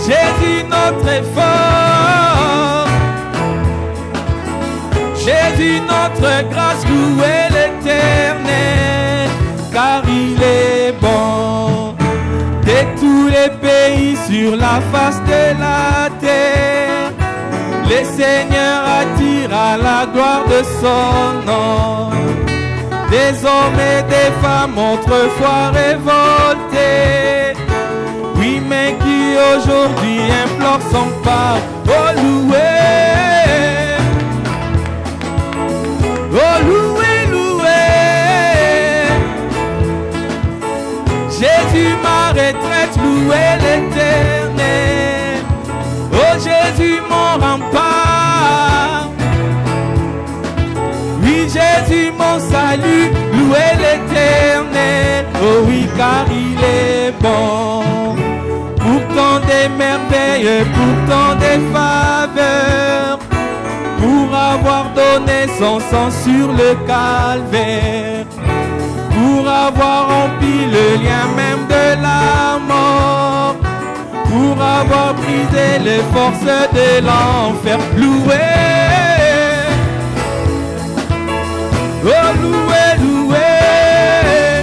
Jésus notre effort, Jésus notre grâce, louez l'Éternel, car il est bon. De tous les pays sur la face de la terre, le Seigneur attire à la gloire de son nom. Des hommes et des femmes autrefois révoltés, oui, mais qui aujourd'hui implorent son pas. Oh louez, oh louez, louez. Jésus ma retraite, louez l'Éternel. Oh Jésus mon rempart, oui Jésus mon salut, louez l'Éternel. Oh oui, car il est bon. Pourtant des merveilles, pourtant des faveurs, pour avoir donné son sang sur le calvaire, pour avoir rempli le lien même de la mort, pour avoir brisé les forces de l'enfer. Louez, oh louez, louez,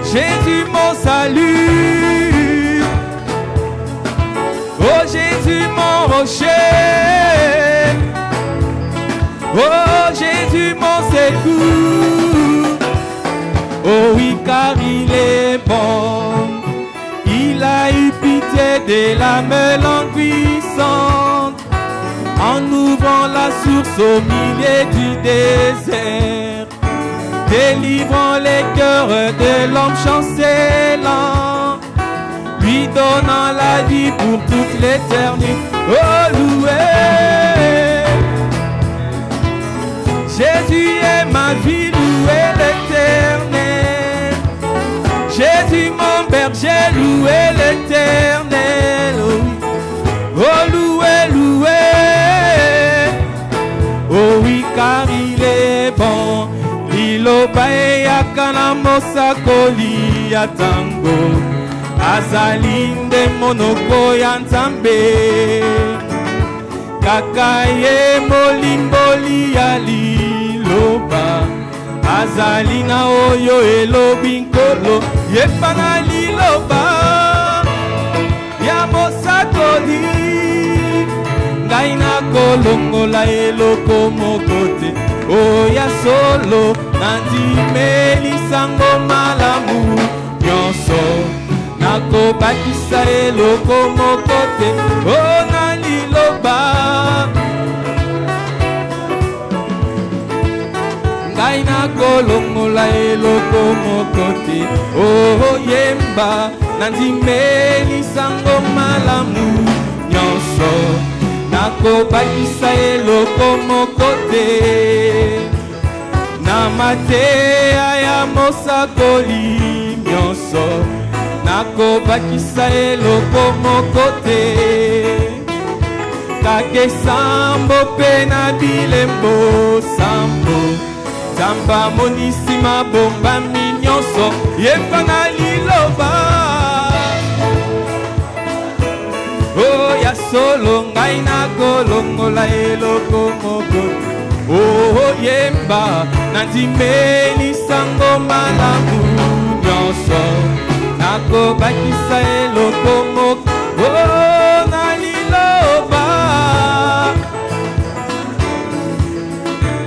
Jésus mon salut, oh Jésus mon rocher, oh Jésus mon secours. Oh oui, car il est bon. Il a eu pitié de l'âme languissante, en ouvrant la source au milieu du désert, délivrant les cœurs de l'homme chancelant, lui donnant la vie pour toute l'éternité. Oh louez, Jésus est ma vie, louez l'Éternel. Jésus mon berger, louez l'Éternel. Oh oui, oh louez, louez. Oh oui, car il est bon. Liloba e yakana mosakoli ya tango, azalinde monoko ya Nzambe, kaka ye molimboli ya liloba, azalina oyo elobi nkolo, yepana liloba ya mosakoli, ngai na kolongola eloko mokote, oya solo nandimeli sango malamu nyonso, nakobakisa eloko mokote, o na liloba ngai nakolongola eloko mokote, o yemba nandimeli sango malamu nyonso, nakobakisa eloko mokote. Na mateya ya mosakoli nyonso, nakobakisa eloko mokote. Kake sambo pe na bilembo sambo, tamba monisi mabomba minyonso, yemba na liloba. Oh ya solo ngai nakolongola eloko mokote, oh yemba nandimeli sango malamu nyonso, nakobakisa eloko mokote, oh na liloba.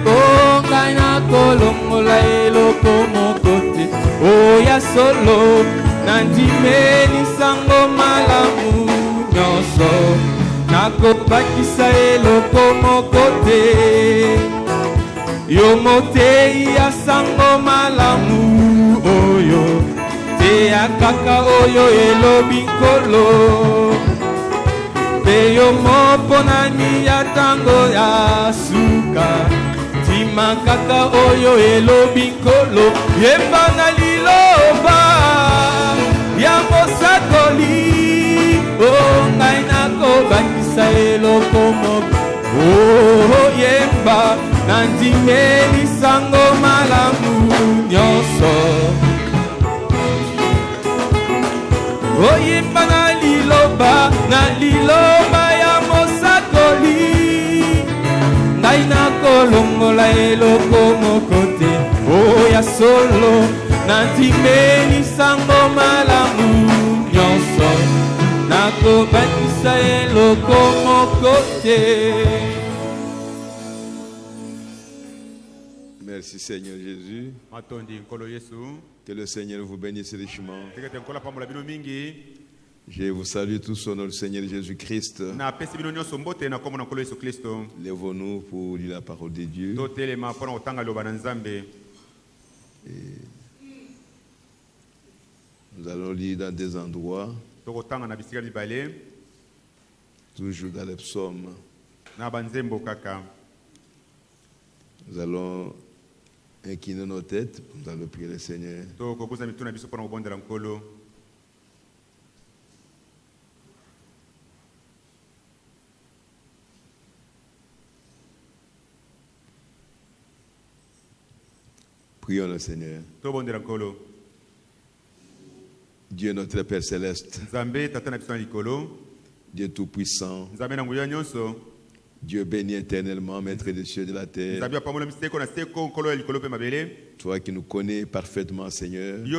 Oh ngai nakolongola eloko mokote, oh ya solo nandimeli sango malamu nyonso, nakobakisa eloko mokote. Yo motei ya sango malamu oyo, te ya kaka oyo elobi nkolo, pe yo moponani ya tango ya suka, tima kaka oyo elobi nkolo, yemba na liloba ya mosakoli. Oh ngai nakobakisa eloko mokote, oh yemba nandimeli sango malamu nyonso, oh yemba na koloba na liloba ya mosakoli ngai nakolongola eloko moko te oya solo nandimeli sango malamu nyonso nakobakisa eloko moko te. Merci Seigneur Jésus. Que le Seigneur vous bénisse richement. Je vous salue tous au nom du Seigneur Jésus-Christ. Lèvons-nous pour lire la parole de Dieu. Et nous allons lire dans des endroits, toujours dans les psaumes. Nous allons incliner nos têtes, nous allons prier le Seigneur. Prions le Seigneur. Dieu notre Père Céleste, Dieu Tout-Puissant, Dieu béni éternellement, Maître des cieux et de la terre. Toi qui nous connais parfaitement, Seigneur. Tu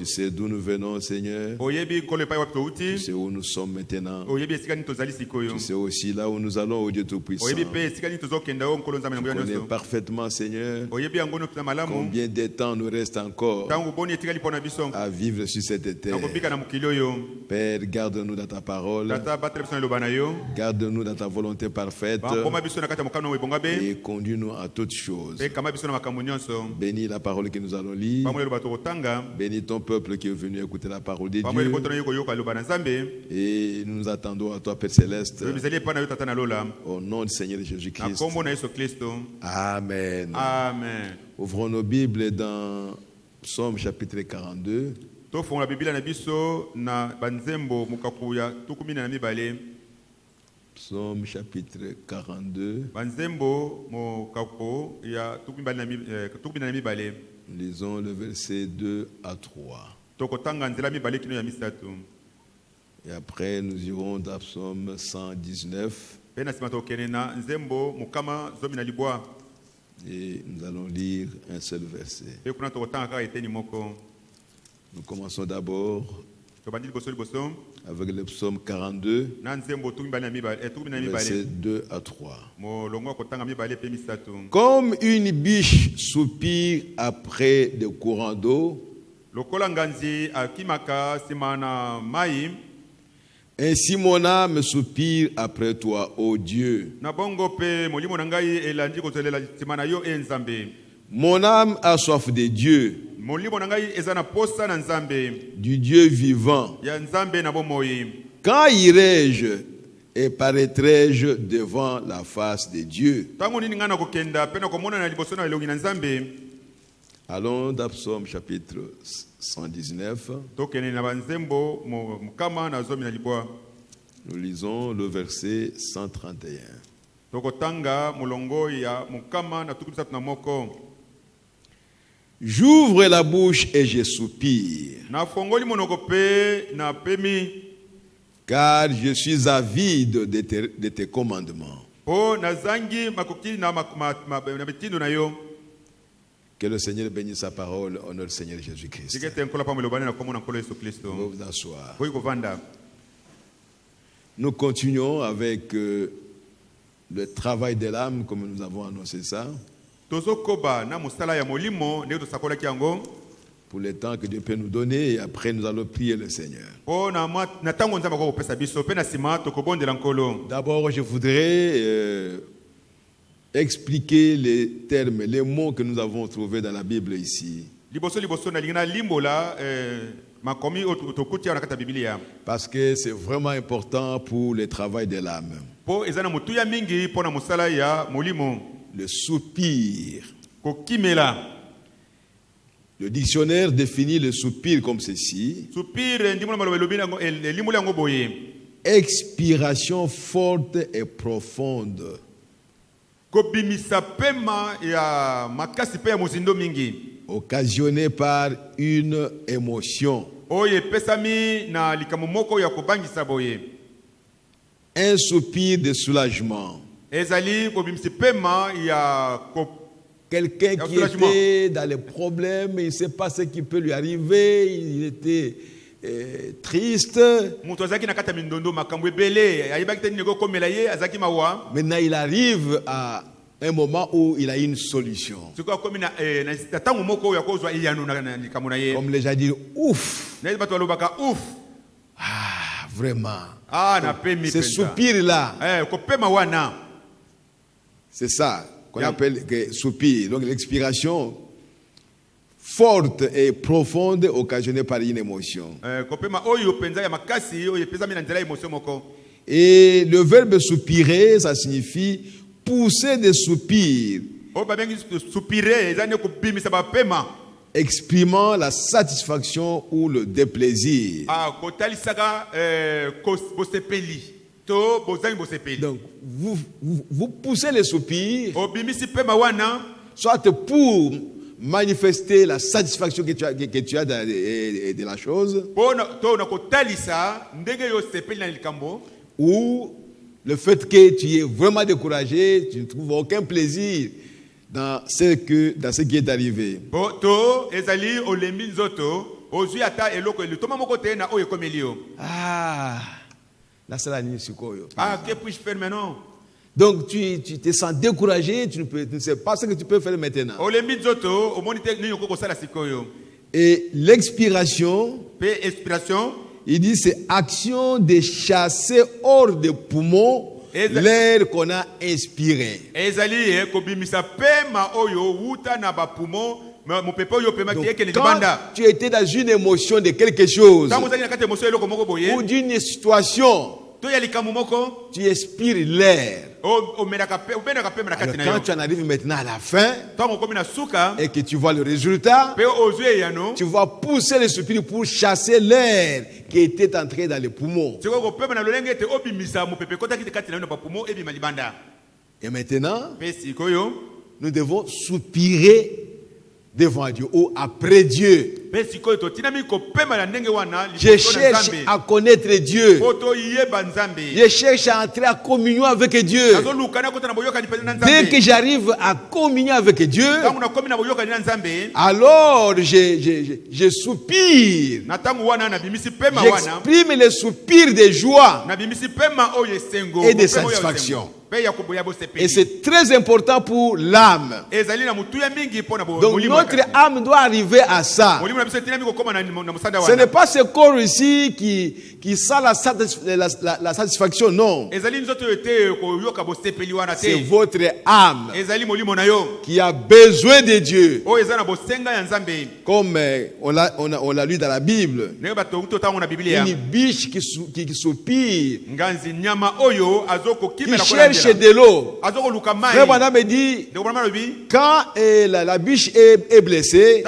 sais d'où nous venons, Seigneur. Tu sais où nous sommes maintenant. Tu sais aussi là où nous allons, ô Dieu Tout-Puissant. Tu connais parfaitement, Seigneur, combien de temps nous reste encore à vivre sur cette terre. Père, garde-nous dans ta parole. Garde-nous dans ta volonté parfaite et conduis-nous à toutes choses. Bénis la parole que nous allons lire. Bénis ton peuple qui est venu écouter la parole de Dieu. Et nous nous attendons à toi, Père Céleste, au nom du Seigneur Jésus-Christ. Amen. Amen. Ouvrons nos Bibles dans Psaume chapitre 42. Psaume chapitre 42. Lisons le verset 2 à 3. Et après nous irons dans Psaume 119. Et nous allons lire un seul verset. Nous commençons d'abord avec le psaume 42, verset 2 à 3. Comme une biche soupire après des courants d'eau, ainsi mon âme soupire après toi, ô Dieu. Mon âme a soif de Dieu, du Dieu vivant. Quand irai-je et paraîtrai-je devant la face de Dieu? Allons dans Psaume chapitre 119. Nous lisons le verset 131. J'ouvre la bouche et je soupire, car je suis avide de tes commandements. Que le Seigneur bénisse sa parole au nom du Seigneur Jésus-Christ. Vous vous asseoir. Nous continuons avec le travail de l'âme, comme nous avons annoncé ça. Pour le temps que Dieu peut nous donner, et après nous allons prier le Seigneur. D'abord, je voudrais expliquer les termes, les mots que nous avons trouvés dans la Bible ici. Parce que c'est vraiment important pour le travail de l'âme. Le soupir. Le dictionnaire définit le soupir comme ceci: expiration forte et profonde, occasionnée par une émotion. Un soupir de soulagement. Quelqu'un qui était dans les problèmes, il ne sait pas ce qui peut lui arriver, il était triste. Maintenant, il arrive à un moment où il a une solution. Comme les gens disent, ouf. Ah, vraiment. Ce soupir-là, c'est ça qu'on appelle soupir. Donc l'expiration forte et profonde occasionnée par une émotion. Et le verbe soupirer, ça signifie pousser des soupirs, exprimant la satisfaction ou le déplaisir. Donc, vous poussez les soupirs, soit pour manifester la satisfaction que tu as de la chose, ou le fait que tu es vraiment découragé, tu ne trouves aucun plaisir dans ce qui est arrivé. Ah, là c'est la nuit. Que puis-je faire maintenant? Donc tu te sens découragé, tu ne sais pas ce que tu peux faire maintenant. Et l'expiration, il dit c'est action de chasser hors des poumons l'air qu'on a inspiré. Donc, quand tu étais dans une émotion de quelque chose ou d'une situation, tu expires l'air. Quand tu en arrives maintenant à la fin et que tu vois le résultat, tu vas pousser les soupirs pour chasser l'air qui était entré dans les poumons. Et maintenant, nous devons soupirer devant Dieu ou après Dieu. Je cherche à connaître Dieu. Je cherche à entrer en communion avec Dieu. Dès que j'arrive à communier avec Dieu, alors je soupire. J'exprime les soupirs de joie et de satisfaction. Et c'est très important pour l'âme. Donc notre âme doit arriver à ça. Ce n'est pas ce corps ici qui sent la satisfaction, non. C'est votre âme qui a besoin de Dieu. Comme on l'a lu dans la Bible. Une biche qui soupire, qui cherche de l'eau. Frère Bana me dit, quand la biche est blessée,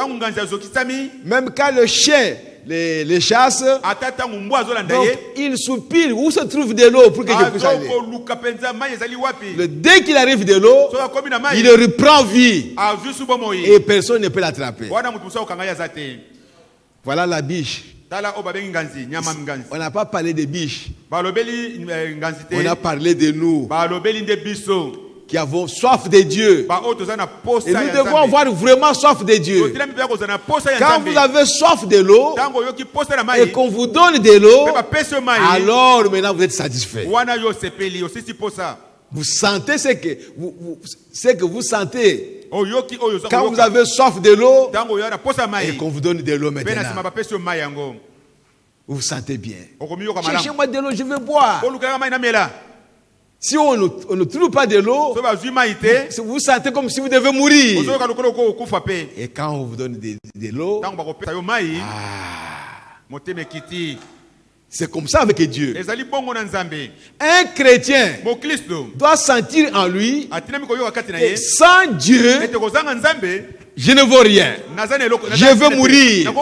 même quand le chien les chasse, donc il soupire. Où se trouve de l'eau pour que je puisse aller? Dès qu'il arrive de l'eau, il reprend vie et personne ne peut l'attraper. Voilà la biche. On n'a pas parlé des biches. On a parlé de nous qui avons soif de Dieu. Et nous devons avoir vraiment soif de Dieu. Quand vous avez soif de l'eau et qu'on vous donne de l'eau, alors maintenant vous êtes satisfait. Vous sentez ce que vous sentez. Quand vous avez soif de l'eau et qu'on vous donne de l'eau maintenant, vous vous sentez bien. Cherchez-moi de l'eau, je vais boire. Si on ne trouve pas de l'eau, vous vous sentez comme si vous devez mourir. Et quand on vous donne de l'eau, c'est comme ça avec Dieu. Un chrétien doit sentir en lui que sans Dieu, je ne vaux rien. Je veux mourir.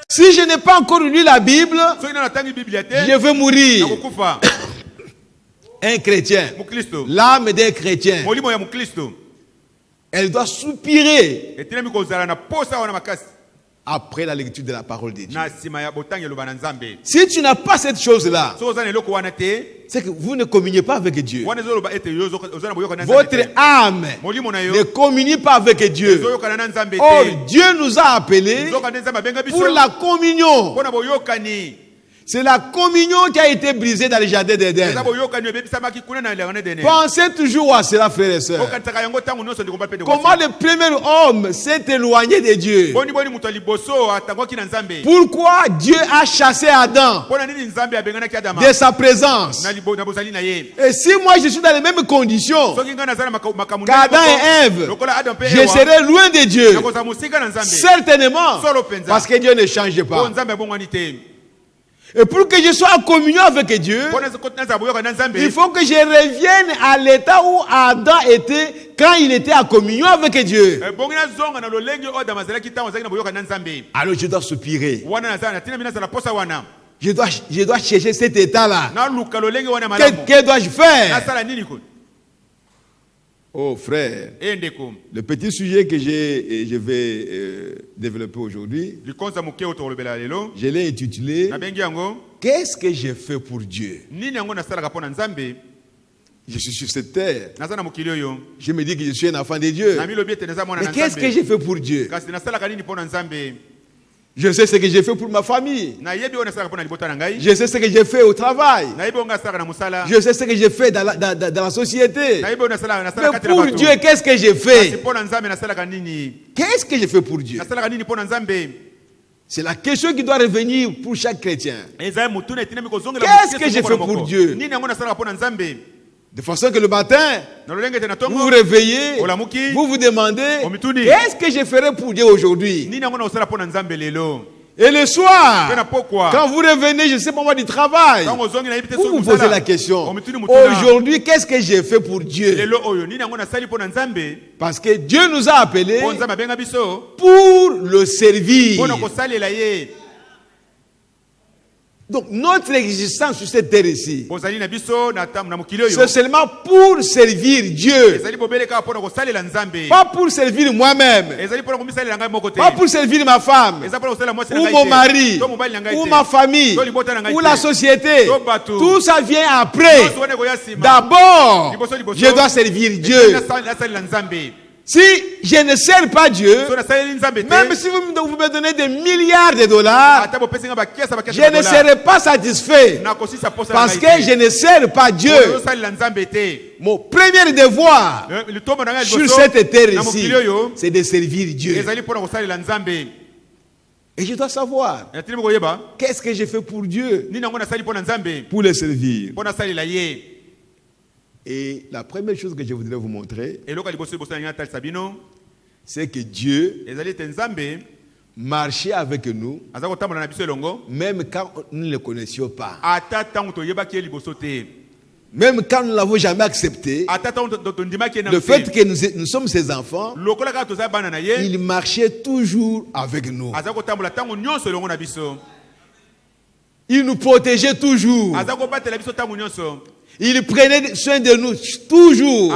Si je n'ai pas encore lu la Bible, je veux mourir. Un chrétien, l'âme d'un chrétien, elle doit soupirer après la lecture de la parole de Dieu. Si tu n'as pas cette chose-là, c'est que vous ne communiez pas avec Dieu. Votre âme ne communie pas avec Dieu. Or, Dieu nous a appelés pour la communion. C'est la communion qui a été brisée dans le jardin d'Éden. Pensez toujours à cela, frères et sœurs. Comment le premier homme s'est éloigné de Dieu? Pourquoi Dieu a chassé Adam de sa présence? Et si moi je suis dans les mêmes conditions qu'Adam et Ève, je serai loin de Dieu. Certainement. Parce que Dieu ne change pas. Et pour que je sois en communion avec Dieu, il faut que je revienne à l'état où Adam était quand il était en communion avec Dieu. Alors je dois soupirer. Je dois chercher cet état-là. Que dois-je faire? Oh frère, le petit sujet que je vais développer aujourd'hui, je l'ai intitulé « Qu'est-ce que j'ai fait pour Dieu ?» Je suis sur cette terre. Je me dis que je suis un enfant de Dieu. Mais qu'est-ce que j'ai fait pour Dieu? Je sais ce que j'ai fait pour ma famille. Je sais ce que j'ai fait au travail. Je sais ce que j'ai fait dans la société. Mais pour Dieu, qu'est-ce que j'ai fait? Qu'est-ce que j'ai fait pour Dieu? C'est la question qui doit revenir pour chaque chrétien. Qu'est-ce que j'ai fait pour Dieu? De façon que le matin, vous vous réveillez, vous vous demandez, qu'est-ce que je ferai pour Dieu aujourd'hui? Et le soir, quand vous revenez, je ne sais pas moi, du travail, vous vous posez la question, aujourd'hui, qu'est-ce que j'ai fait pour Dieu? Parce que Dieu nous a appelés pour le servir. Donc notre existence sur cette terre ici, c'est seulement pour servir Dieu. Pas pour servir moi-même. Pas pour servir ma femme, ou mon mari, ou ma famille, ou la société. Tout ça vient après. D'abord, je dois servir Dieu. Si je ne sers pas Dieu, même si vous me donnez des milliards de dollars, je ne serai pas satisfait parce que je ne sers pas Dieu. Mon premier devoir sur cette terre ici, c'est de servir Dieu. Et je dois savoir, qu'est-ce que j'ai fait pour Dieu? Pour le servir. Et la première chose que je voudrais vous montrer, c'est que Dieu marchait avec nous, même quand nous ne le connaissions pas. Même quand nous ne l'avons jamais accepté, le fait que nous sommes ses enfants, il marchait toujours avec nous. Il nous protégeait toujours. Il prenait soin de nous toujours.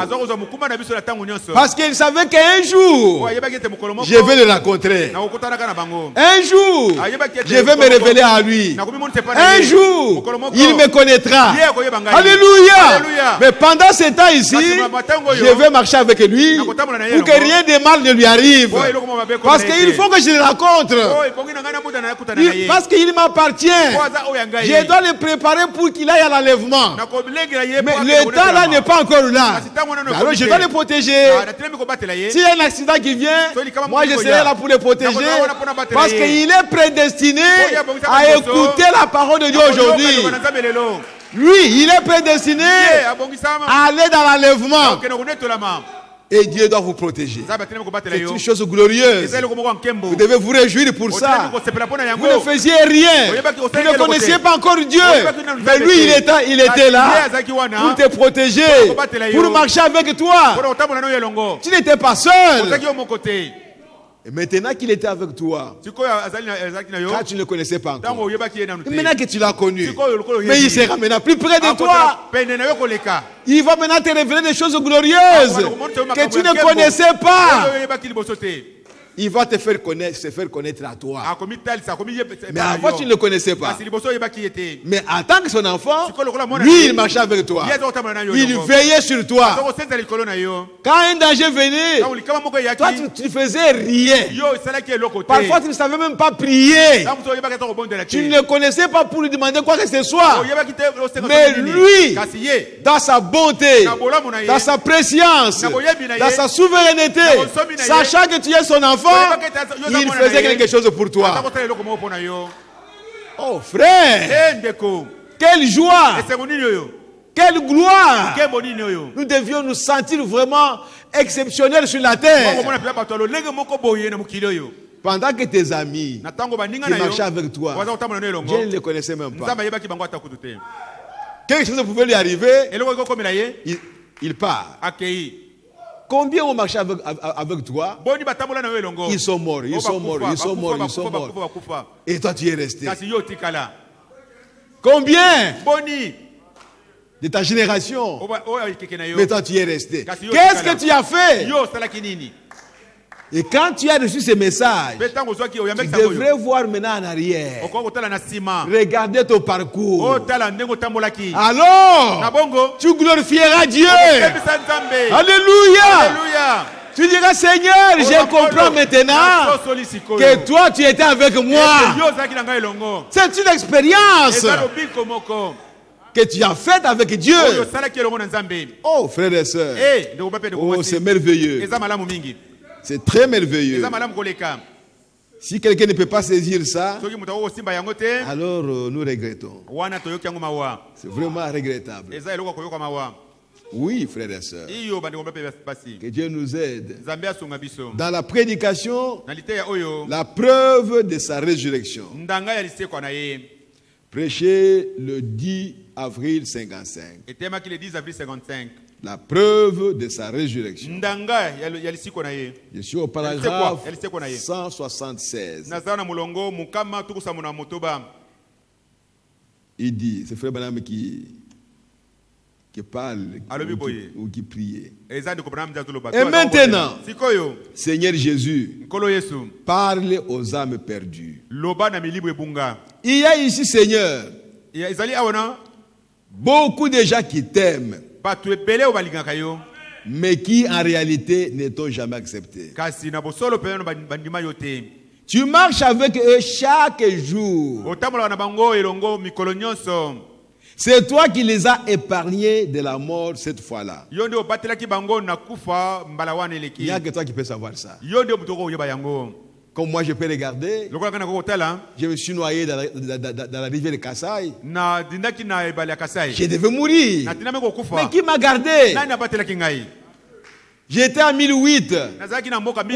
Parce qu'il savait qu'un jour, je vais le rencontrer. Un jour, je vais me révéler à lui. Un jour, il me connaîtra. Alléluia. Mais pendant ce temps ici, je vais marcher avec lui pour que rien de mal ne lui arrive. Parce qu'il faut que je le rencontre. Parce qu'il m'appartient. Je dois le préparer pour qu'il aille à l'enlèvement. Mais le temps là n'est pas encore là. Alors je dois le protéger. S'il y a un accident qui vient, moi je serai là pour le protéger. Parce qu'il est prédestiné à écouter la parole de Dieu aujourd'hui. Lui, il est prédestiné à aller dans l'enlèvement. Et Dieu doit vous protéger. C'est une chose glorieuse. Vous devez vous réjouir pour ça. Vous ne faisiez rien. Vous ne connaissiez pas encore Dieu. Mais lui, il était là pour te protéger, pour marcher avec toi. Tu n'étais pas seul. Et maintenant qu'il était avec toi, quand tu ne le connaissais pas encore, et maintenant que tu l'as connu, mais il sera maintenant plus près de toi. Il va maintenant te révéler des choses glorieuses que tu ne connaissais pas. il va te faire connaître, se faire connaître à toi. Mais avant, tu ne le connaissais pas. Mais en tant que son enfant, lui, il marchait avec toi. Il veillait sur toi. Quand un danger venait, toi, tu faisais rien. Parfois, tu ne savais même pas prier. Tu ne le connaissais pas pour lui demander quoi que ce soit. Mais lui, dans sa bonté, dans sa préscience, dans sa souveraineté, sachant que tu es son enfant, il faisait quelque chose pour toi. Oh frère, quelle joie, quelle gloire. Nous devions nous sentir vraiment exceptionnels sur la terre. Pendant que tes amis qui marchaient avec toi, Dieu ne les connaissait même pas. Quelque chose pouvait lui arriver, il part. Combien ont marché avec toi? Ils sont morts, ils sont morts, ils sont morts, ils sont morts. Et toi tu es resté. Combien de ta génération? Mais toi tu es resté. Qu'est-ce que tu as fait? Et quand tu as reçu ces messages, tu devrais voir maintenant en arrière. Regarder ton parcours. Alors, tu glorifieras Dieu. Alléluia. Tu diras, Seigneur, je comprends maintenant que toi, tu étais avec moi. C'est une expérience que tu as faite avec Dieu. Oh, frères et sœurs. Oh, c'est merveilleux. C'est très merveilleux. Si quelqu'un ne peut pas saisir ça, alors nous regrettons. C'est vraiment regrettable. Oui, frères et sœurs. Que Dieu nous aide. Dans la prédication, la preuve de sa résurrection. Prêché le 10 avril 55. La preuve de sa résurrection. Je suis au paragraphe 176. Il dit, c'est Frère Branham qui parle ou qui priait. Et maintenant, Seigneur Jésus, parle aux âmes perdues. Il y a ici, Seigneur, beaucoup de gens qui t'aiment, mais qui en réalité ne t'ont jamais accepté. Tu marches avec eux chaque jour. C'est toi qui les as épargnés de la mort cette fois-là. Il n'y a que toi qui peux savoir ça. Comme moi je peux regarder, je me suis noyé dans la rivière de Kassai. Je devais mourir. Mais qui m'a gardé? J'étais en 1008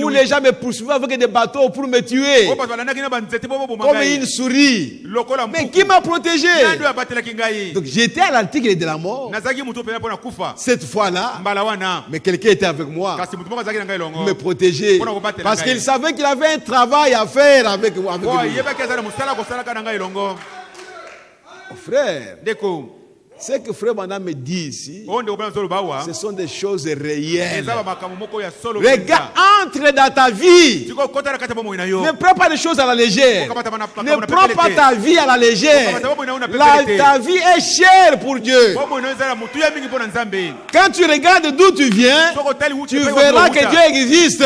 où les gens me poursuivaient avec des bateaux pour me tuer. Comme une souris. Mais qui m'a protégé? Donc j'étais à l'article de la mort. Cette fois-là, mais quelqu'un était avec moi. Me protéger. Parce qu'il savait qu'il avait un travail à faire avec moi. Oh, frère. Ce que Frère Branham me dit ici, ce sont des choses réelles. Regarde, entre dans ta vie. Ne prends pas les choses à la légère. Ne prends pas ta vie à la légère. Ta vie est chère pour Dieu. Quand tu regardes d'où tu viens, tu verras que Dieu existe.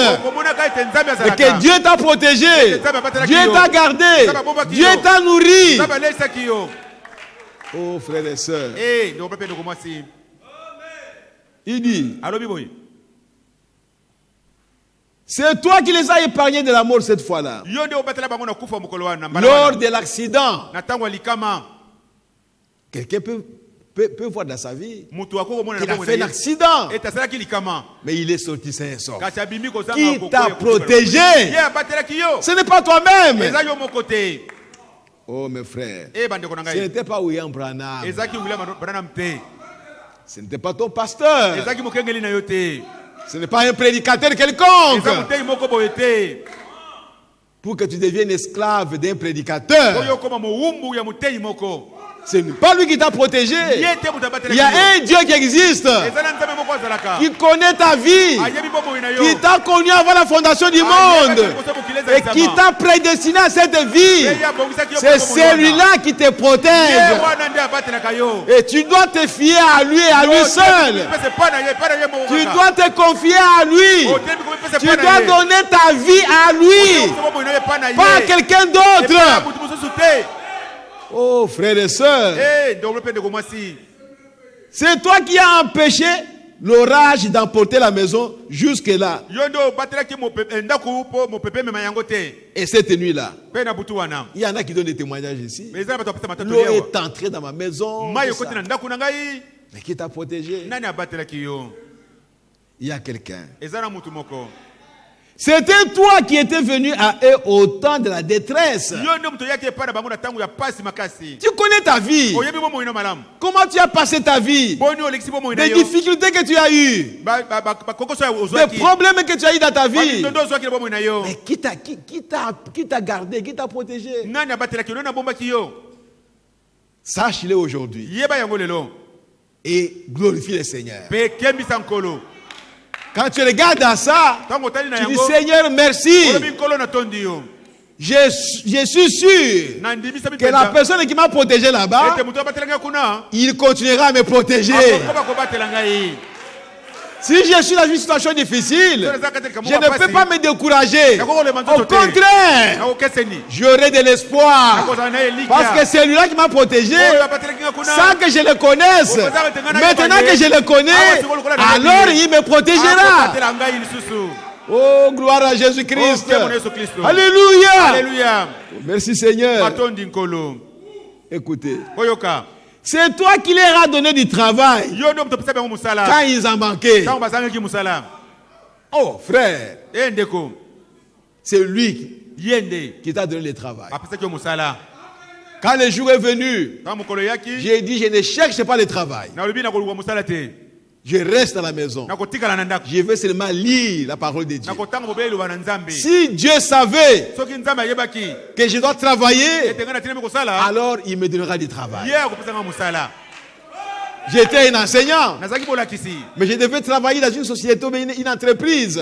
Et que Dieu t'a protégé. Dieu t'a gardé. Dieu t'a nourri. Oh, frères et sœurs. Il dit, c'est toi qui les as épargnés de la mort cette fois-là. Lors de l'accident, quelqu'un peut voir dans sa vie qu'il a fait un accident, mais il est sorti sain et sauf. Qui t'a protégé? Ce n'est pas toi-même. Oh mes frères, ce n'était pas William Branham. Ce n'était pas ton pasteur. Ce n'est pas un prédicateur quelconque. Pour que tu deviennes esclave d'un prédicateur. Ce n'est pas lui qui t'a protégé. Il y a un Dieu qui existe, qui connaît ta vie, qui t'a connu avant la fondation du monde et qui t'a prédestiné à cette vie. C'est celui-là qui te protège. Et tu dois te fier à lui et à lui seul. Tu dois te confier à lui. Tu dois donner ta vie à lui, pas à quelqu'un d'autre. Oh, frères et sœurs, c'est toi qui as empêché l'orage d'emporter la maison jusque-là. Et cette nuit-là, il y en a qui donnent des témoignages ici. L'eau est entrée dans ma maison. Mais qui t'a protégé? Il y a quelqu'un. C'était toi qui étais venu à eux au temps de la détresse. Tu connais ta vie. Comment tu as passé ta vie? Les difficultés que tu as eues. Les problèmes que tu as eu dans ta vie. Mais qui t'a gardé? Qui t'a protégé? Sache-le aujourd'hui. Et glorifie le Seigneur. Quand tu regardes à ça, tu dis Seigneur, merci. Je suis sûr que la personne qui m'a protégé là-bas, il continuera à me protéger. Si je suis dans une situation difficile, je ne peux pas me décourager. Au contraire, j'aurai de l'espoir. Parce que c'est lui-là qui m'a protégé, sans que je le connaisse. Maintenant que je le connais, alors il me protégera. Oh, gloire à Jésus-Christ. Alléluia. Merci Seigneur. Écoutez. C'est toi qui leur as donné du travail quand ils en manquaient. Oh frère, c'est lui qui t'a donné le travail. Quand le jour est venu, j'ai dit je ne cherche pas le travail. Je reste à la maison. Je veux seulement lire la parole de Dieu. Si Dieu savait que je dois travailler, alors il me donnera du travail. J'étais un enseignant, mais je devais travailler dans une société, une entreprise.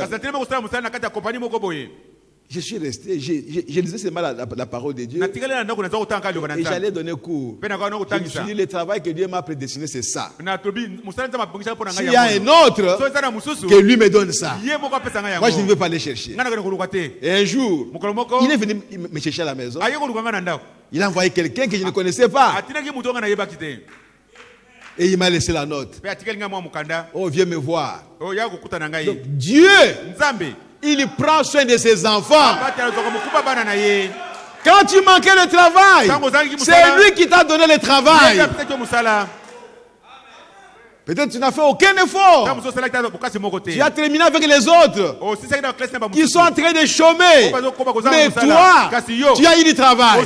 Je suis resté, je lisais seulement la parole de Dieu et j'allais donner cours. Je me suis dit, le travail que Dieu m'a prédestiné, c'est ça. S'il y a un autre, que lui me donne ça. Moi, je ne veux pas aller chercher. Et un jour, il est venu me chercher à la maison. Il a envoyé quelqu'un que je ne connaissais pas. Et il m'a laissé la note. Oh, viens me voir. Donc, Dieu, il prend soin de ses enfants. Quand tu manquais le travail, c'est lui qui t'a donné le travail. Peut-être tu n'as fait aucun effort. Tu as terminé avec les autres qui sont en train de chômer. Mais toi, tu as eu du travail.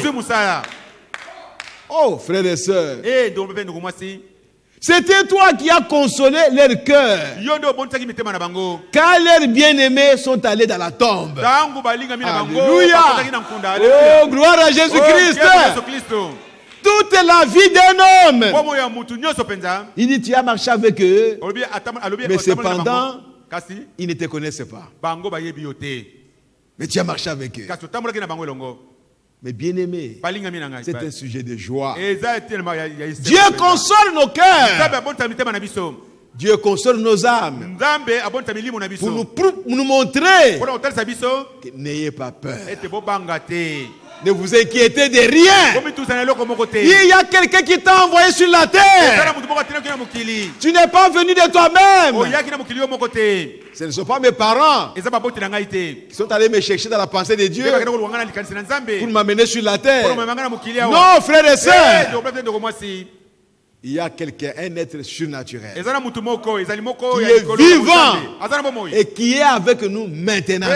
Oh, frères et sœurs, c'était toi qui as consolé leur cœur quand leurs bien-aimés sont allés dans la tombe. Alléluia. Oh, gloire à Jésus-Christ. Toute la vie d'un homme. Il dit, tu as marché avec eux, mais cependant, ils ne te connaissaient pas. Mais tu as marché avec eux. Mais bien aimé, c'est un sujet de joie. Dieu console nos cœurs. Dieu console nos âmes. Pour nous montrer que n'ayez pas peur. Ne vous inquiétez de rien. Il y a quelqu'un qui t'a envoyé sur la terre. Tu n'es pas venu de toi-même. Ce ne sont pas mes parents qui sont allés me chercher dans la pensée de Dieu pour m'amener sur la terre. Non, frères et sœurs. Il y a quelqu'un, un être surnaturel, qui est vivant et qui est avec nous maintenant.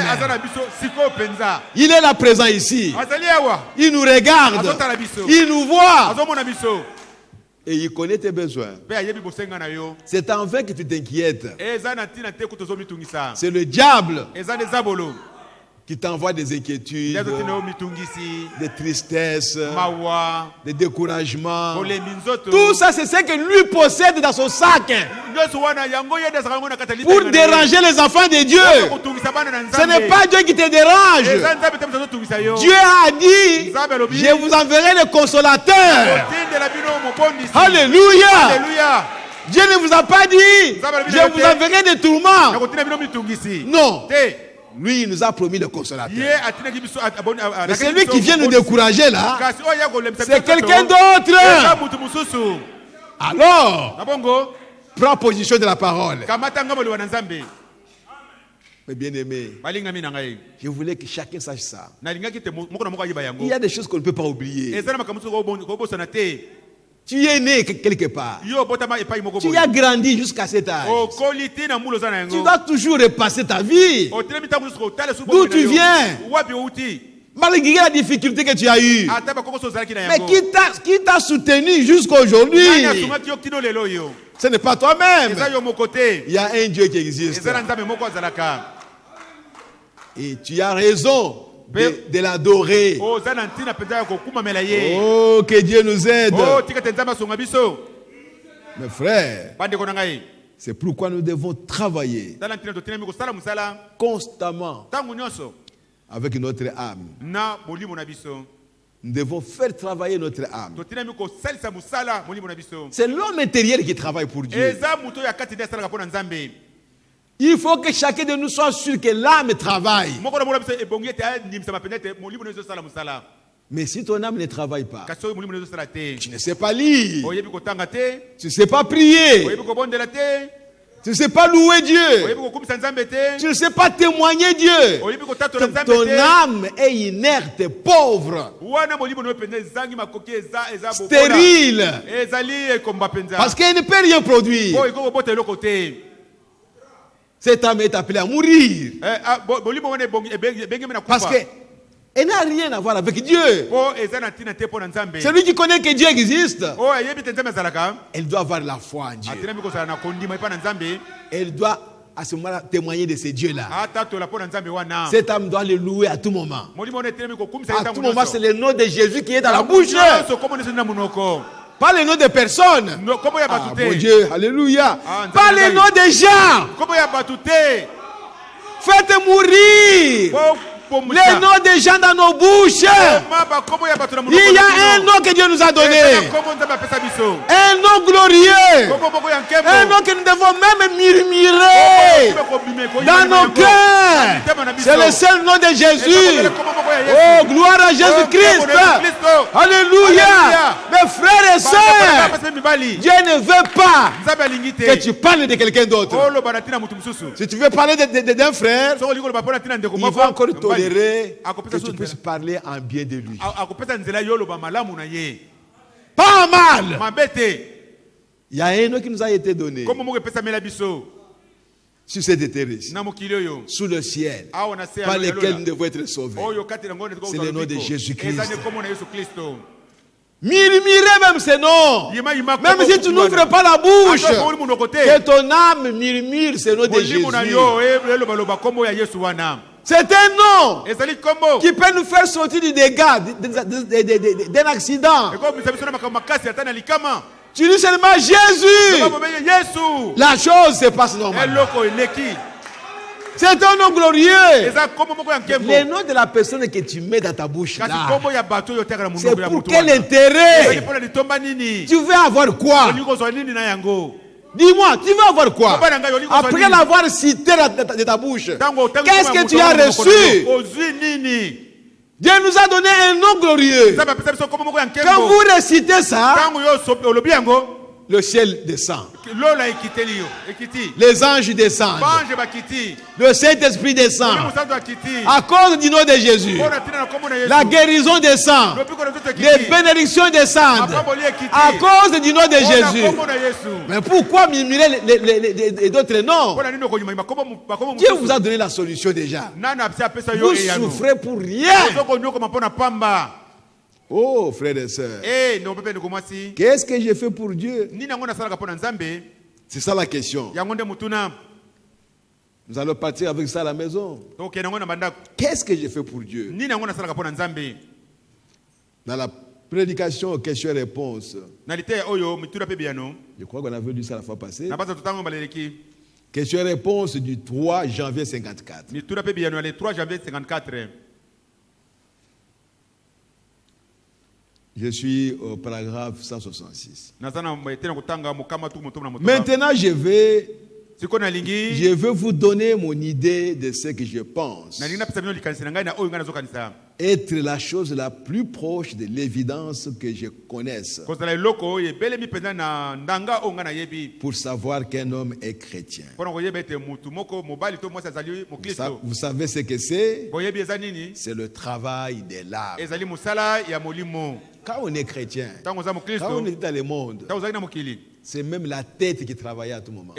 Il est là présent ici. Il nous regarde. Il nous voit. Et il connaît tes besoins. C'est en vain que tu t'inquiètes. C'est le diable qui t'envoie des inquiétudes, des tristesses, des découragements. Tout ça, c'est ce que lui possède dans son sac pour déranger les enfants de Dieu. Ce n'est pas Dieu qui te dérange. Dieu a dit, je vous enverrai le consolateur. Alléluia. Dieu ne vous a pas dit, je vous enverrai des tourments. Non. Lui, il nous a promis le consolateur. Mais c'est lui qui vient nous décourager là. C'est quelqu'un d'autre. Alors, prends position de la parole. Mais bien aimé, je voulais que chacun sache ça. Il y a des choses qu'on ne peut pas oublier. Tu es né quelque part. Tu as grandi jusqu'à cet âge. Tu dois toujours repasser ta vie. D'où tu viens? Malgré la difficulté que tu as eue. Mais qui t'a soutenu jusqu'à aujourd'hui? Ce n'est pas toi-même. Il y a un Dieu qui existe. Et tu as raison de l'adorer. Oh, que Dieu nous aide. Mes frères, c'est pourquoi nous devons travailler constamment avec notre âme. Nous devons faire travailler notre âme. C'est l'homme intérieur qui travaille pour Dieu. Il faut que chacun de nous soit sûr que l'âme travaille. Mais si ton âme ne travaille pas, tu ne sais pas lire, tu ne sais pas prier, tu ne sais pas louer Dieu, tu ne sais pas témoigner Dieu, ton âme est inerte, pauvre, stérile, parce qu'elle ne peut rien produire. Cette âme est appelée à mourir. Parce qu'elle n'a rien à voir avec Dieu. Celui qui connaît que Dieu existe, elle doit avoir la foi en Dieu. Elle doit à ce moment-là témoigner de ces dieux-là. Cette âme doit le louer à tout moment. À tout moment, c'est le nom de Jésus qui est dans la bouche. Pas le nom de personne. Ah, mon Dieu, alléluia. Pas le nom des gens. Faites mourir les noms des gens dans nos bouches. Il y a un nom que Dieu nous a donné. Un nom glorieux. Un nom que nous devons même murmurer dans nos cœurs. C'est le seul nom de Jésus. Oh, gloire à Jésus-Christ. Alléluia. Mes frères et sœurs, Dieu ne veut pas que tu parles de quelqu'un d'autre. Si tu veux parler d'un frère, il va encore tolérer que tu puisses parler en bien de lui. Pas mal. Il y a un nom qui nous a été donné sur cette terre, sous le ciel, par lequel nous devons être sauvés. C'est le nom de Jésus-Christ. Murmurez même ces noms. Même si tu n'ouvres pas la bouche, que ton âme murmure ces noms de Jésus. C'est un nom qui peut nous faire sortir du dégât, d'un accident. Tu dis seulement Jésus. La chose se passe normalement. C'est un nom glorieux. Le nom de la personne que tu mets dans ta bouche là, c'est pour quel intérêt? Tu veux avoir quoi? Dis-moi, tu veux avoir quoi? Après l'avoir cité de ta bouche, qu'est-ce que tu as reçu? Dieu nous a donné un nom glorieux. Quand vous récitez ça, le ciel descend. Les anges descendent. Le Saint-Esprit descend. À cause du nom de Jésus, la guérison descend. Les bénédictions descendent. À cause du nom de Jésus. Mais pourquoi murmurer d'autres noms? Dieu vous a donné la solution déjà. Vous souffrez pour rien. Oh, frères et sœurs, qu'est-ce que j'ai fait pour Dieu? C'est ça la question. Nous allons partir avec ça à la maison. Qu'est-ce que j'ai fait pour Dieu? Dans la prédication questions-réponses, je crois qu'on avait lu ça la fois passée. Questions-réponses du 3 janvier 54. Je suis au paragraphe 166. Maintenant, je vais vous donner mon idée de ce que je pense. Être la chose la plus proche de l'évidence que je connaisse. Pour savoir qu'un homme est chrétien. Vous savez ce que c'est? C'est le travail de l'âme. Quand on est chrétien, quand on est dans le monde, c'est même la tête qui travaille à tout moment.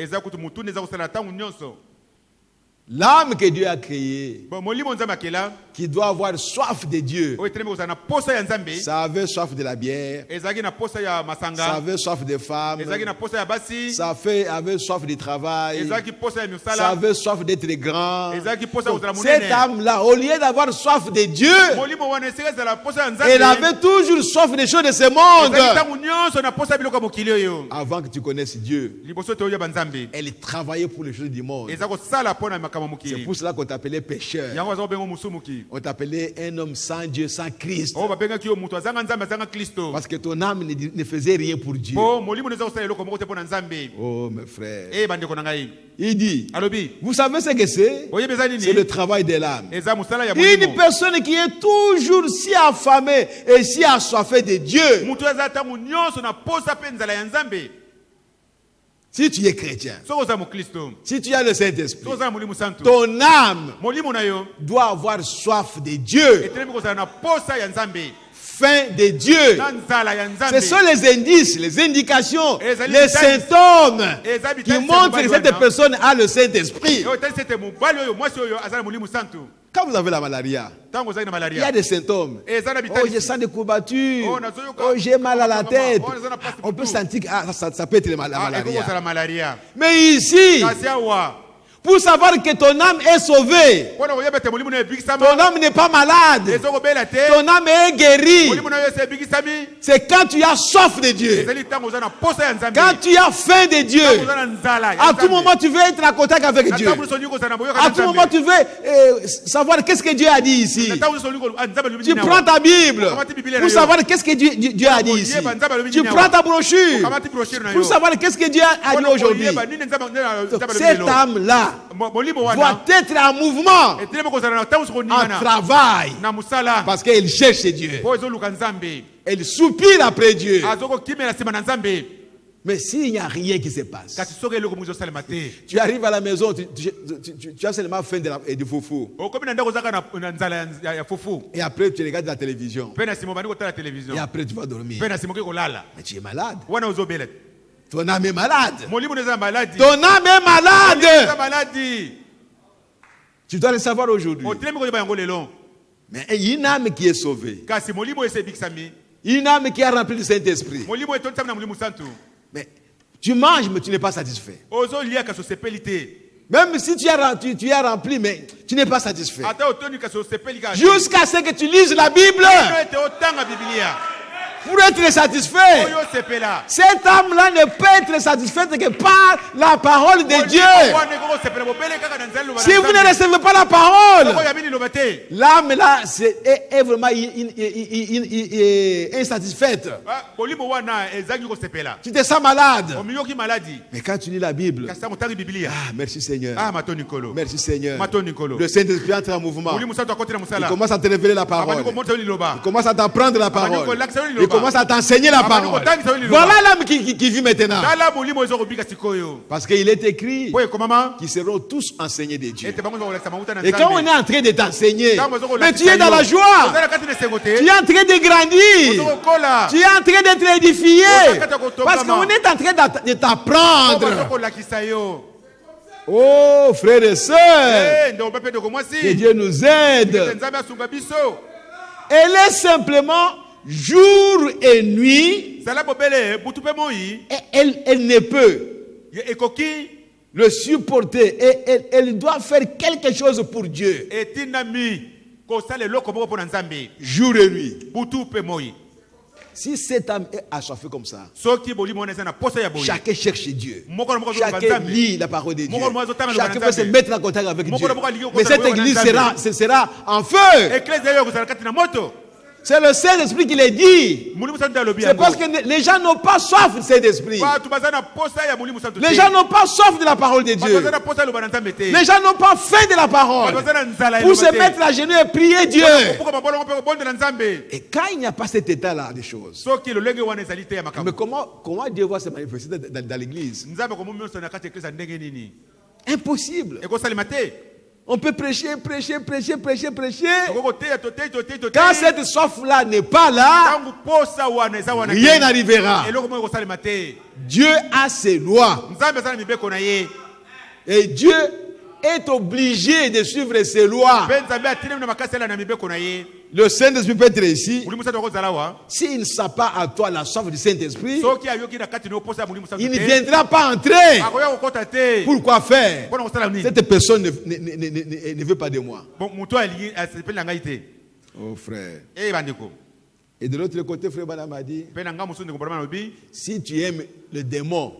L'âme que Dieu a créée, qui doit avoir soif de Dieu, ça avait soif de la bière, ça avait soif des femmes, ça avait soif du travail, ça avait soif d'être grand. Cette âme-là, au lieu d'avoir soif de Dieu, elle avait toujours soif des choses de ce monde. Avant que tu connaisses Dieu, elle travaillait pour les choses du monde. C'est pour cela qu'on t'appelait pécheur. On t'appelait un homme sans Dieu, sans Christ. Parce que ton âme ne faisait rien pour Dieu. Oh mes frères. Il dit, vous savez ce que c'est? C'est le travail de l'âme. Une personne qui est toujours si affamée et si assoiffée de Dieu. Si tu es chrétien, si tu as le Saint-Esprit, ton âme doit avoir soif de Dieu, faim de Dieu. Ce sont les indices, les indications, les symptômes qui montrent que cette personne a le Saint-Esprit. Quand vous avez la malaria, il y a des symptômes. Oh, je sens des courbatures. Oh, j'ai mal à la tête. On peut sentir que ça peut être la malaria. Mais ici, pour savoir que ton âme est sauvée, ton âme n'est pas malade, ton âme est guérie, c'est quand tu as soif de Dieu, quand tu as faim de Dieu. À tout moment tu veux être en contact avec Dieu, à tout moment tu veux savoir qu'est-ce que Dieu a dit ici. Tu prends ta Bible pour savoir qu'est-ce que Dieu a dit ici. Tu prends ta brochure pour savoir qu'est-ce que Dieu a dit aujourd'hui. Cette âme-là doit être en mouvement, en travail, parce qu'elle cherche Dieu. Elle soupire après Dieu. Mais s'il n'y a rien qui se passe, tu arrives à la maison, tu as seulement faim du foufou. Et après tu regardes la télévision. Et après tu vas dormir. Mais tu es malade. Ton âme est malade. Ton âme est malade. Tu dois le savoir aujourd'hui. Mais une âme qui est sauvée, une âme qui est remplie du Saint-Esprit. Mais tu manges, mais tu n'es pas satisfait. Même si tu es rempli, mais tu n'es pas satisfait. Jusqu'à ce que tu lises la Bible. Pour être satisfait. Cette âme-là ne peut être satisfaite que par la parole de Dieu. Si vous ne recevez pas la parole, l'âme-là est vraiment insatisfaite. Tu te sens malade. Mais quand tu lis la Bible, merci Seigneur. Merci Seigneur. Le Saint-Esprit entre en mouvement. Il commence à te révéler la parole. Il commence à t'apprendre la parole. Il commence à t'enseigner la parole. Voilà l'âme qui vit maintenant. Parce qu'il est écrit qu'ils seront tous enseignés de Dieu. Et quand on est en train de t'enseigner, mais tu es dans la joie, tu es en train de grandir, tu es en train d'être édifié, parce qu'on est en train de t'apprendre. Oh frères et sœurs, que Dieu nous aide. Elle est simplement jour et nuit, et elle ne peut le supporter et elle doit faire quelque chose pour Dieu. Jour et nuit. Si cette âme est assoiffée comme ça, chacun cherche Dieu. Chacun lit la parole de Dieu. Chacun veut se mettre en contact avec Dieu. Mais cette église sera en feu. C'est le Saint-Esprit qui l'a dit. C'est parce que les gens n'ont pas soif de cet esprit. Les gens n'ont pas soif de la parole de Dieu. Les gens n'ont pas faim de la parole pour se mettre à genoux et prier Dieu. Et quand il n'y a pas cet état-là des choses, mais comment Dieu va se manifester dans l'église? Impossible. On peut prêcher. Quand cette soif-là n'est pas là, rien n'arrivera. Dieu a ses lois. Et Dieu est obligé de suivre ses lois. Le Saint-Esprit peut être ici. S'il ne sent pas à toi la soif du Saint-Esprit, il ne viendra pas entrer. Pourquoi faire? Cette personne ne veut pas de moi. Oh frère. Et de l'autre côté, frère Banam a dit, si tu aimes le démon,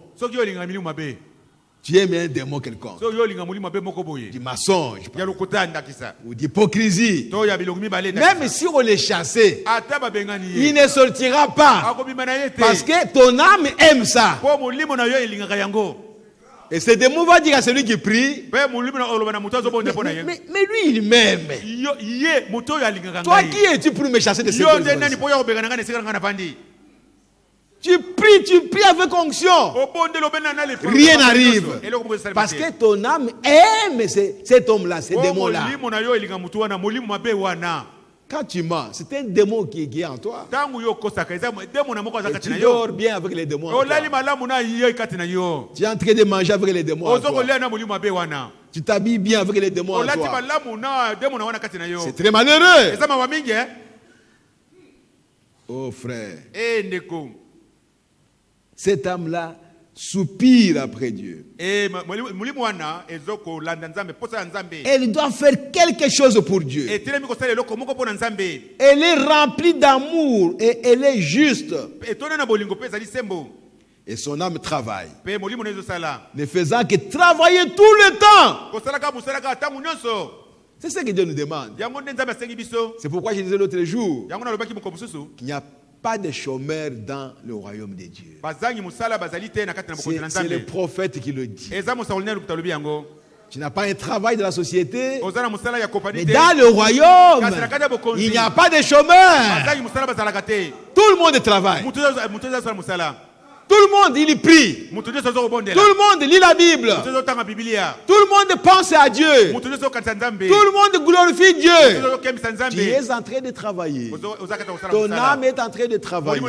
tu aimes un démon quelconque, du mensonge ou d'hypocrisie, même si on les chassait, il ne sortira pas parce que ton âme aime ça. Et ce démon va dire à celui qui prie, mais lui il m'aime. Toi qui es-tu pour me chasser de cette personne? Tu pries avec onction. Rien n'arrive. Parce que ton âme aime cet homme-là, ce démon-là. Quand tu mens, c'est un démon qui est en toi. Et tu dors bien avec les démons en toi. Tu es en train de manger avec les démons en toi. Tu t'habilles bien avec les démons en toi. C'est très malheureux. Oh frère. Cette âme-là soupire après Dieu. Elle doit faire quelque chose pour Dieu. Elle est remplie d'amour et elle est juste. Et son âme travaille, ne faisant que travailler tout le temps. C'est ce que Dieu nous demande. C'est pourquoi je disais l'autre jour qu'il n'y a pas de chômeurs dans le royaume de Dieu. C'est le prophète qui le dit. Tu n'as pas un travail dans la société, mais dans le royaume, il n'y a pas de chômeurs. Tout le monde travaille. Tout le monde, il prie. Tout le monde lit la Bible. Tout le monde pense à Dieu. Tout le monde glorifie Dieu. Tu es en train de travailler. Ton âme est en train de travailler.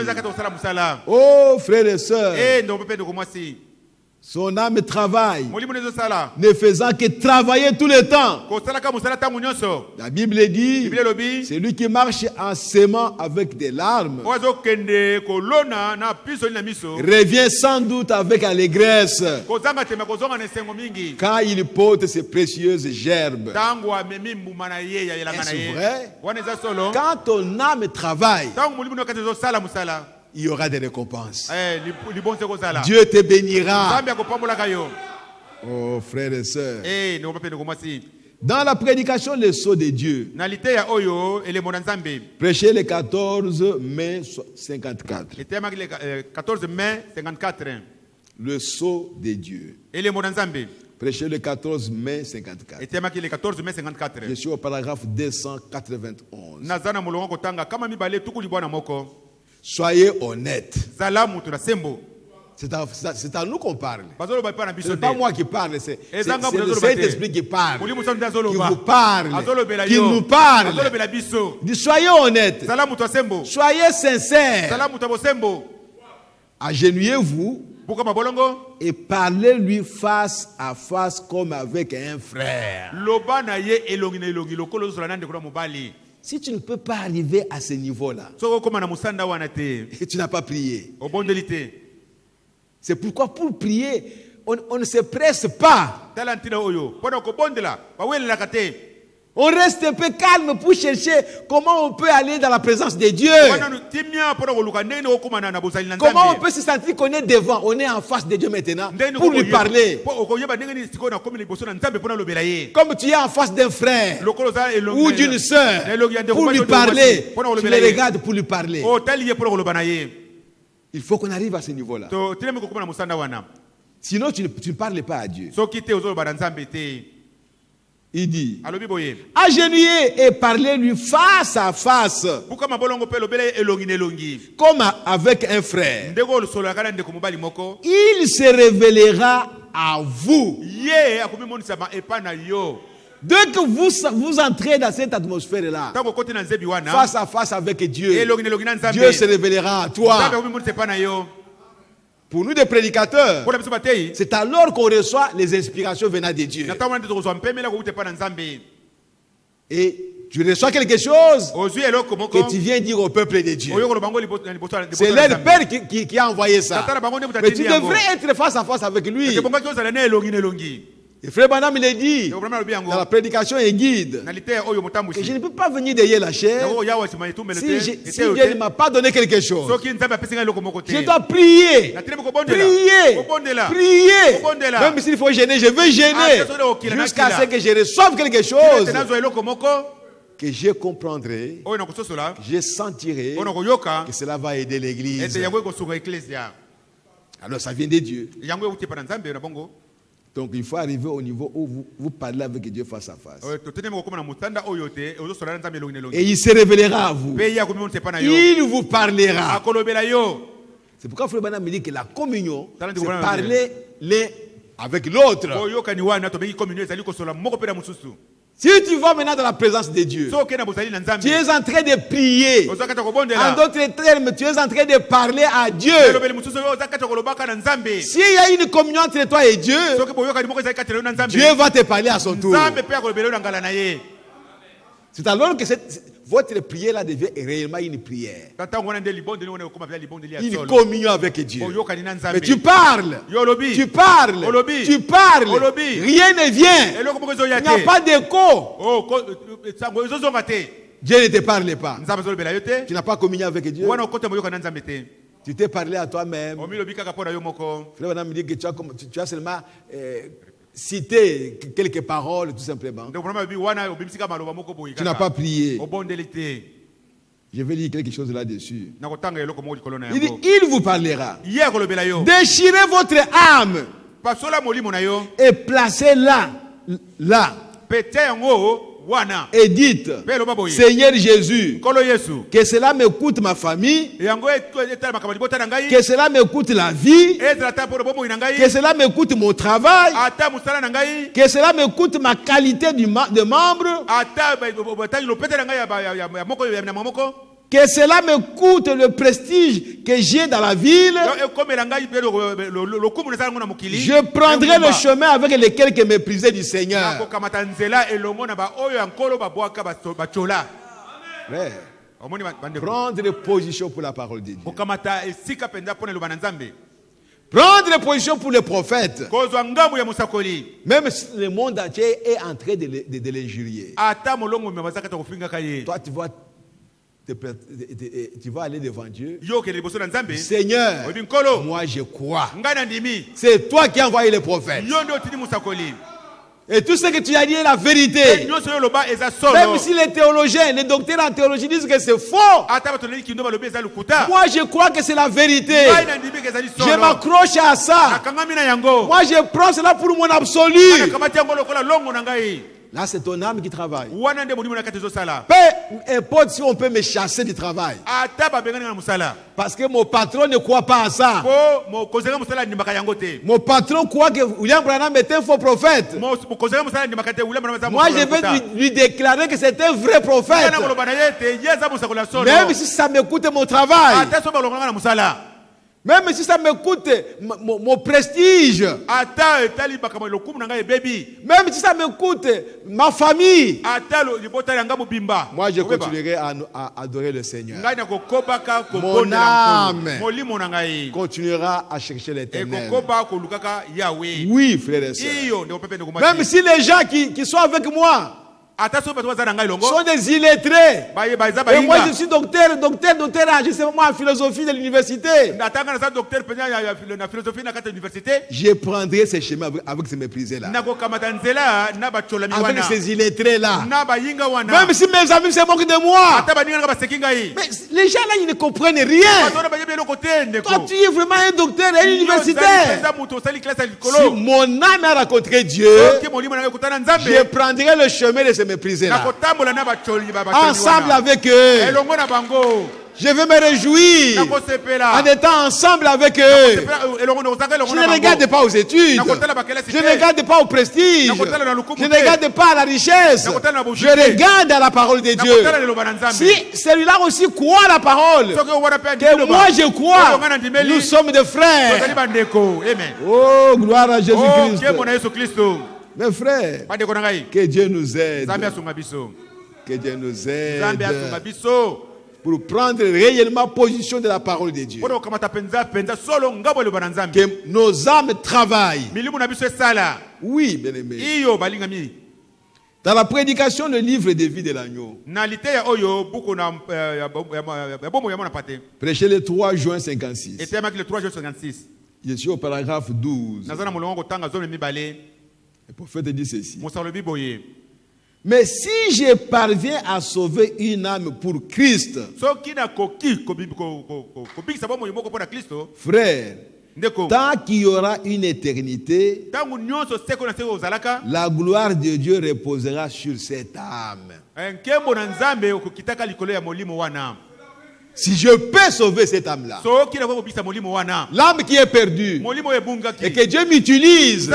Oh, frères et sœurs, son âme travaille, ne faisant que travailler tout le temps. La Bible dit, c'est lui qui marche en s'aimant avec des larmes, revient sans doute avec allégresse quand il porte ses précieuses gerbes. Est-ce vrai? Quand ton âme travaille, il y aura des récompenses. Dieu te bénira. Oh frères et sœurs, dans la prédication le sceau de Dieu, prêché le 14 mai 54. Le sceau de Dieu, prêché le 14 mai 54. Je suis au paragraphe 291. Soyez honnêtes. C'est à nous qu'on parle. Ce n'est pas moi qui parle, c'est le Saint-Esprit qui parle, qui vous parle, qui nous parle. Soyez honnêtes, soyez sincères, agenouillez-vous et parlez-lui face à face comme avec un frère. Si tu ne peux pas arriver à ce niveau-là, et tu n'as pas prié, c'est pourquoi pour prier, on ne se presse pas. On reste un peu calme pour chercher comment on peut aller dans la présence de Dieu. Comment on peut se sentir qu'on est devant, on est en face de Dieu maintenant pour lui parler. Comme tu es en face d'un frère ou d'une sœur pour lui parler. Tu les regardes pour lui parler. Il faut qu'on arrive à ce niveau-là. Sinon, tu ne parles pas à Dieu. Il dit, agenouiller et parler-lui face à face, comme avec un frère. Il se révélera à vous. Dès que vous entrez dans cette atmosphère-là, face à face avec Dieu, Dieu se révélera à toi. Pour nous, des prédicateurs, c'est alors qu'on reçoit les inspirations venant de Dieu. Et tu reçois quelque chose que tu viens dire au peuple de Dieu. C'est leur père qui a envoyé ça. Mais tu devrais être face à face avec lui. Et Frère Branham il dit dans la prédication et guide que je ne peux pas venir derrière la chair si Dieu ne m'a pas donné quelque chose. Je dois prier, même s'il faut gêner, je veux gêner jusqu'à ce que je reçoive quelque chose que je comprendrai, que je sentirai que cela va aider l'église. Alors ça vient de Dieu. Donc il faut arriver au niveau où vous parlez avec Dieu face à face. Et il se révélera à vous. Il vous parlera. C'est pourquoi Frère Branham me dit que la communion, c'est parler l'un avec l'autre. Si tu vas maintenant dans la présence de Dieu, tu es en train de prier. En d'autres termes, tu es en train de parler à Dieu. S'il y a une communion entre toi et Dieu, Dieu va te parler à son tour. C'est alors que votre prière là devient réellement une prière. Une communion avec Dieu. Mais tu parles. Rien ne vient. Il n'y a pas d'écho. Dieu ne te parle pas. Tu n'as pas communion avec Dieu. Tu t'es parlé à toi-même. Frère Branham me dit que tu as seulement citer quelques paroles tout simplement. Tu n'as pas prié. Je vais lire quelque chose là-dessus. Il dit, il vous parlera. Déchirez votre âme et placez-la là. Et dites, Seigneur Jésus, que cela me coûte ma famille, que cela me coûte la vie, que cela me coûte mon travail, que cela me coûte ma qualité de membre, que cela me coûte le prestige que j'ai dans la ville. Je prendrai le chemin avec les quelques méprisés du Seigneur. Prendre position pour la parole de Dieu. Prendre position pour les prophètes. Même si le monde entier est en train de l'injurier. Toi, tu vas aller devant Dieu. Seigneur, moi je crois. C'est toi qui as envoyé les prophètes. Et tout ce que tu as dit est la vérité. Même si les théologiens, les docteurs en théologie disent que c'est faux, moi je crois que c'est la vérité. Je m'accroche à ça. Moi je prends cela pour mon absolu. Là, c'est ton âme qui travaille. Peu importe si on peut me chasser du travail. Parce que mon patron ne croit pas à ça. Mon patron croit que William Branham est un faux prophète. Moi, je vais lui déclarer que c'est un vrai prophète. Même si ça me coûte mon travail. Même si ça me coûte mon prestige. Même si ça me coûte ma famille. Moi, je continuerai à adorer le Seigneur. Mon âme continuera à chercher l'Éternel. Oui, frères et sœurs. Même si les gens qui sont avec moi sont des illettrés. Et moi je suis docteur, je sais moi en philosophie de l'université. Je prendrai ces chemins avec ces méprisés-là. Avec ces illettrés-là. Même si mes amis se moquent de moi. Mais les gens là, ils ne comprennent rien. Toi, tu es vraiment un docteur et un universitaire. Si mon âme a rencontré Dieu, je prendrai le chemin de ces méprisés là. Ensemble avec eux. Je vais me réjouir en étant ensemble avec eux. Je ne regarde pas aux études. Je ne regarde pas au prestige. Je ne regarde pas à la richesse. Je regarde à la parole de Dieu. Si celui-là aussi croit à la parole, que moi je crois, nous sommes des frères. Oh, gloire à Jésus-Christ. Mes frères, que Dieu nous aide. Que Dieu nous aide pour prendre réellement position de la parole de Dieu. Que nos âmes travaillent. Oui, bien-aimés. Dans la prédication du livre de vie de l'agneau, prêché le 3 juin 56. Je suis au paragraphe 12. Le prophète dit ceci. Mais si je parviens à sauver une âme pour Christ, frère, tant qu'il y aura une éternité, la gloire de Dieu reposera sur cette âme. Si je peux sauver cette âme-là, l'âme qui est perdue, et que Dieu m'utilise,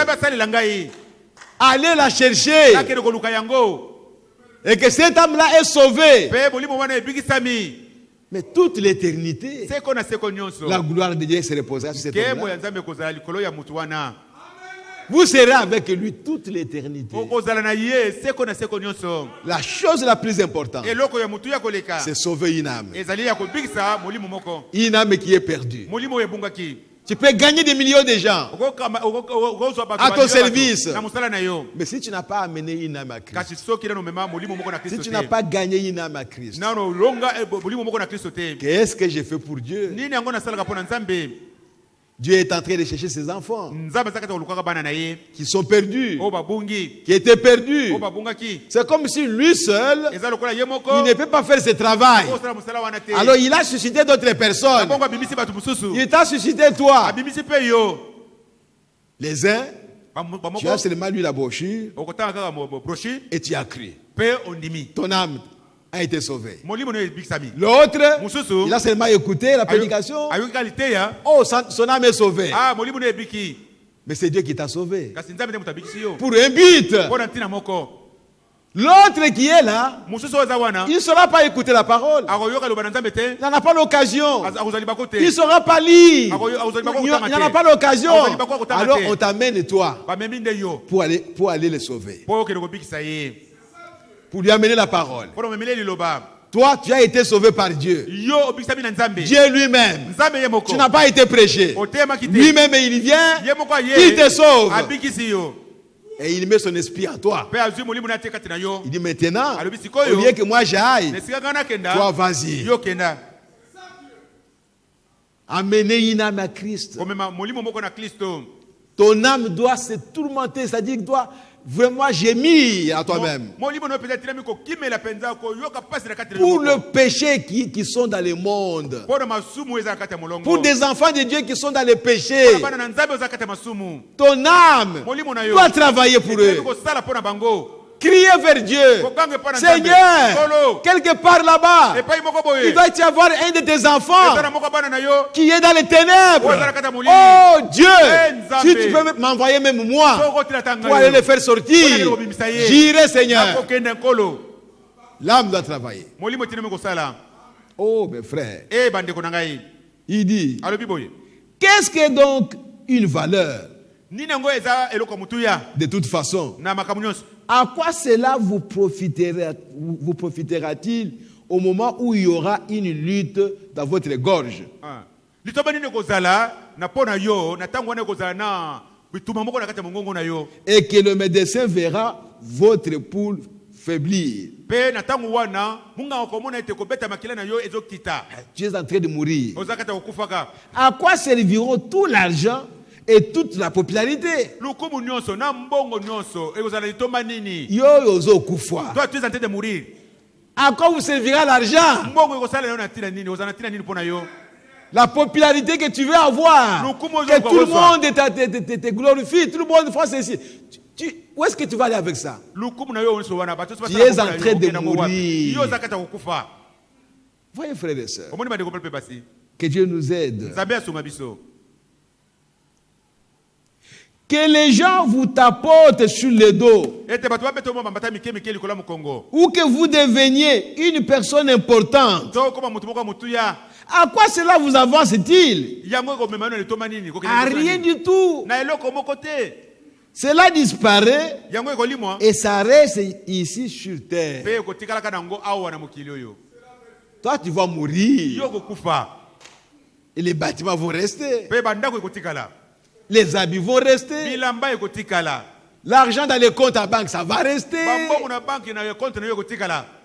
allez la chercher, et que cette âme-là est sauvée, mais toute l'éternité, la gloire de Dieu se reposera sur cette âme-là. Vous serez avec lui toute l'éternité. La chose la plus importante, c'est sauver une âme. Une âme qui est perdue. Tu peux gagner des millions de gens à ton service. Mais si tu n'as pas amené une âme à Christ, si tu n'as pas gagné une âme à Christ, qu'est-ce que j'ai fait pour Dieu? Dieu est en train de chercher ses enfants qui sont perdus, qui étaient perdus. C'est comme si lui seul, il ne peut pas faire ce travail. Alors il a suscité d'autres personnes. Il t'a suscité toi. Les uns, tu as seulement lu la brochure et tu as cru. Ton âme a été sauvé. L'autre, il a seulement écouté la prédication. Oh, son âme est sauvée. Mais c'est Dieu qui t'a sauvé. Pour un but. L'autre qui est là, il ne saura pas écouter la parole. Il n'en a pas l'occasion. Il ne saura pas lire. Il n'en a pas l'occasion. Alors on t'amène toi pour aller le sauver. Pour lui amener la parole. Toi, tu as été sauvé par Dieu. Dieu lui-même. Tu n'as pas été prêché. Lui-même, il vient, il te sauve. Et il met son esprit en toi. Il dit maintenant, au lieu que moi j'aille, toi vas-y. Amener une âme à Christ. Ton âme doit se tourmenter, c'est-à-dire qu'il doit vraiment gémir à toi-même. Pour le péché qui sont dans le monde. Pour des enfants de Dieu qui sont dans le péché. Ton âme doit travailler pour eux. Crier vers Dieu. Seigneur, quelque part là-bas, il doit y avoir un de tes enfants qui est dans les ténèbres. Oh Dieu, si tu peux m'envoyer même moi pour aller le faire sortir, j'irai, Seigneur. L'âme doit travailler. Oh mes frères, il dit, Qu'est-ce que donc une valeur? De toute façon, à quoi cela vous profitera-t-il au moment où il y aura une lutte dans votre gorge? Et que le médecin verra votre poule faiblir. Tu es en train de mourir. À quoi serviront tout l'argent et toute la popularité? Toi, tu es en train de mourir. À quoi vous servira l'argent? La popularité que tu veux avoir, que tout le monde te glorifie, tout le monde fasse ceci. Où est-ce que tu vas aller avec ça? Tu es en train de mourir. Voyez, frères et sœurs, que Dieu nous aide. Que les gens vous tapotent sur le dos, ou que vous deveniez une personne importante. À quoi cela vous avance-t-il? À rien du tout. Cela disparaît et ça reste ici sur terre. Toi, tu vas mourir. Et les bâtiments vont rester. Les habits vont rester. L'argent dans les comptes à banque, ça va rester.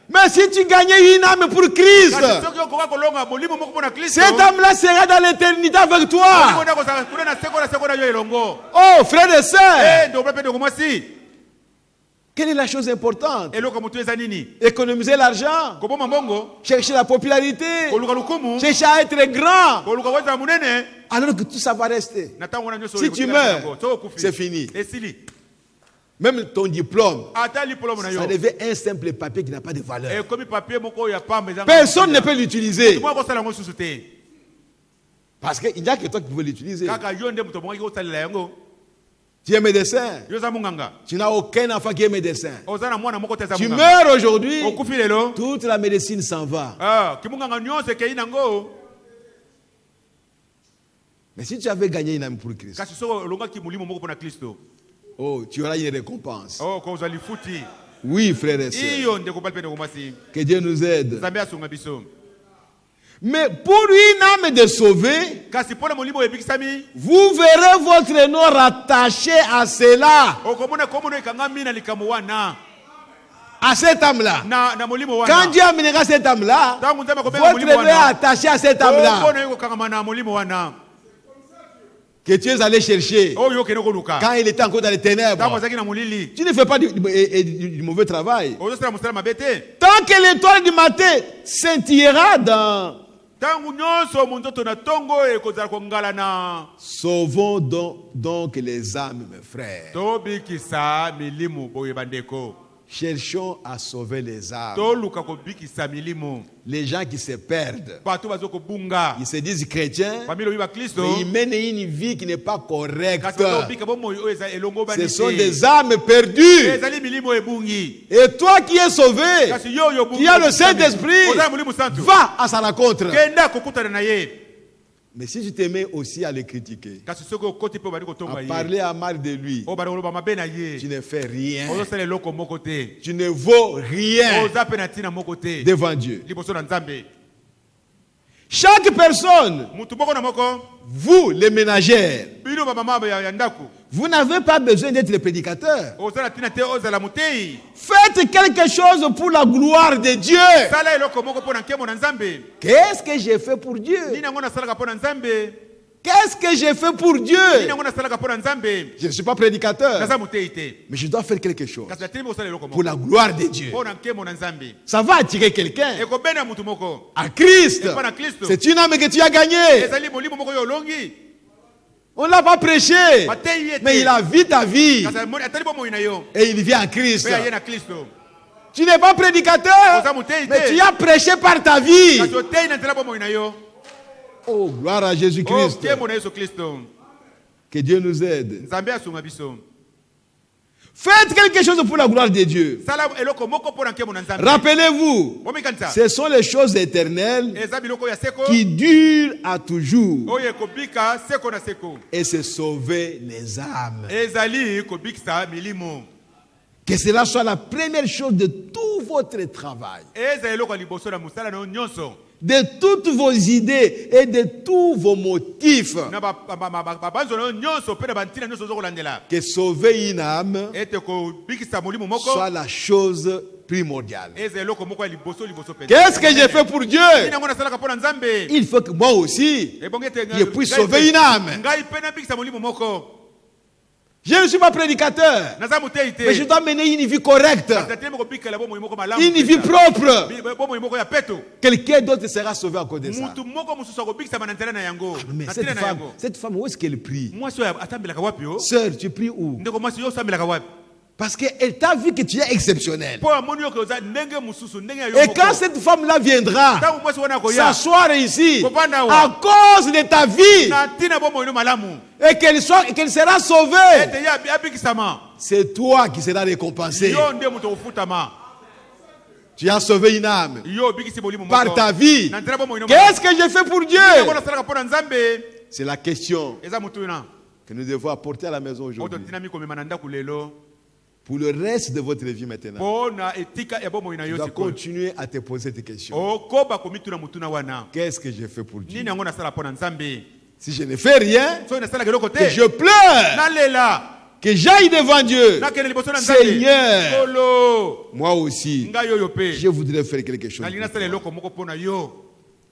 Mais si tu gagnais une âme pour Christ, cette âme-là sera dans l'éternité avec toi. Oh, frères et sœurs, quelle est la chose importante? Économiser l'argent, chercher la popularité, chercher à être grand, alors que tout ça va rester. Si tu meurs, c'est fini. Même ton diplôme, ça devient un simple papier qui n'a pas de valeur. Personne ne peut l'utiliser. Parce qu'il n'y a que toi qui peux l'utiliser. Tu es médecin. Tu n'as aucun enfant qui est médecin. Tu meurs aujourd'hui, toute la médecine s'en va. Mais si tu avais gagné une âme pour Christ, oh, tu auras une récompense. Oui, frères et sœurs. Que Dieu nous aide. Mais pour une âme de sauver, vous verrez votre nom rattaché à cela. À cette âme-là. Quand Dieu amènera cette âme-là, votre nom est attaché à cette âme-là que tu es allé chercher quand il était encore dans les ténèbres. Tu ne fais pas du mauvais travail. Tant que l'étoile du matin scintillera dans... Sauvons donc les âmes, mes frères. Cherchons à sauver les âmes. Les gens qui se perdent, ils se disent chrétiens, mais ils mènent une vie qui n'est pas correcte. Ce sont des âmes perdues. Et toi qui es sauvé, qui as le Saint-Esprit, va à sa rencontre. Mais si tu te mets aussi à le critiquer, à parler à mal de lui, tu ne fais rien. Tu ne vaux rien devant Dieu. Chaque personne, vous les ménagères, vous n'avez pas besoin d'être le prédicateur. Faites quelque chose pour la gloire de Dieu. Qu'est-ce que j'ai fait pour Dieu? Qu'est-ce que j'ai fait pour Dieu? Je ne suis pas prédicateur, mais je dois faire quelque chose pour la gloire de Dieu. Ça va attirer quelqu'un à Christ. C'est une âme que tu as gagnée. On ne l'a pas prêché, mais il a vu ta vie et il vient à Christ. Tu n'es pas prédicateur, mais tu as prêché par ta vie. Oh, gloire à Jésus-Christ. Que Dieu nous aide. Faites quelque chose pour la gloire de Dieu. Rappelez-vous, ce sont les choses éternelles qui durent à toujours et se sauver les âmes. Que cela soit la première chose de tout votre travail, de toutes vos idées et de tous vos motifs. Que sauver une âme soit la chose primordiale. Qu'est-ce que j'ai fait pour Dieu? Il faut que moi aussi, je puisse sauver une âme. Je ne suis pas prédicateur, mais je dois mener une vie correcte, une vie propre. Quelqu'un d'autre sera sauvé à cause de ça. Mais cette femme, où est-ce qu'elle prie? Sœur, tu pries où? Parce qu'elle t'a vu que tu es exceptionnel. Et quand cette femme-là viendra s'asseoir ici à cause de ta vie et qu'elle sera sauvée, c'est toi qui seras récompensé. Tu as sauvé une âme par ta vie. Qu'est-ce que j'ai fait pour Dieu? C'est la question que nous devons apporter à la maison aujourd'hui. Pour le reste de votre vie maintenant, tu dois continuer à te poser des questions. Qu'est-ce que j'ai fait pour Dieu? Si je ne fais rien, que je pleure, que j'aille devant Dieu, Seigneur, moi aussi, je voudrais faire quelque chose.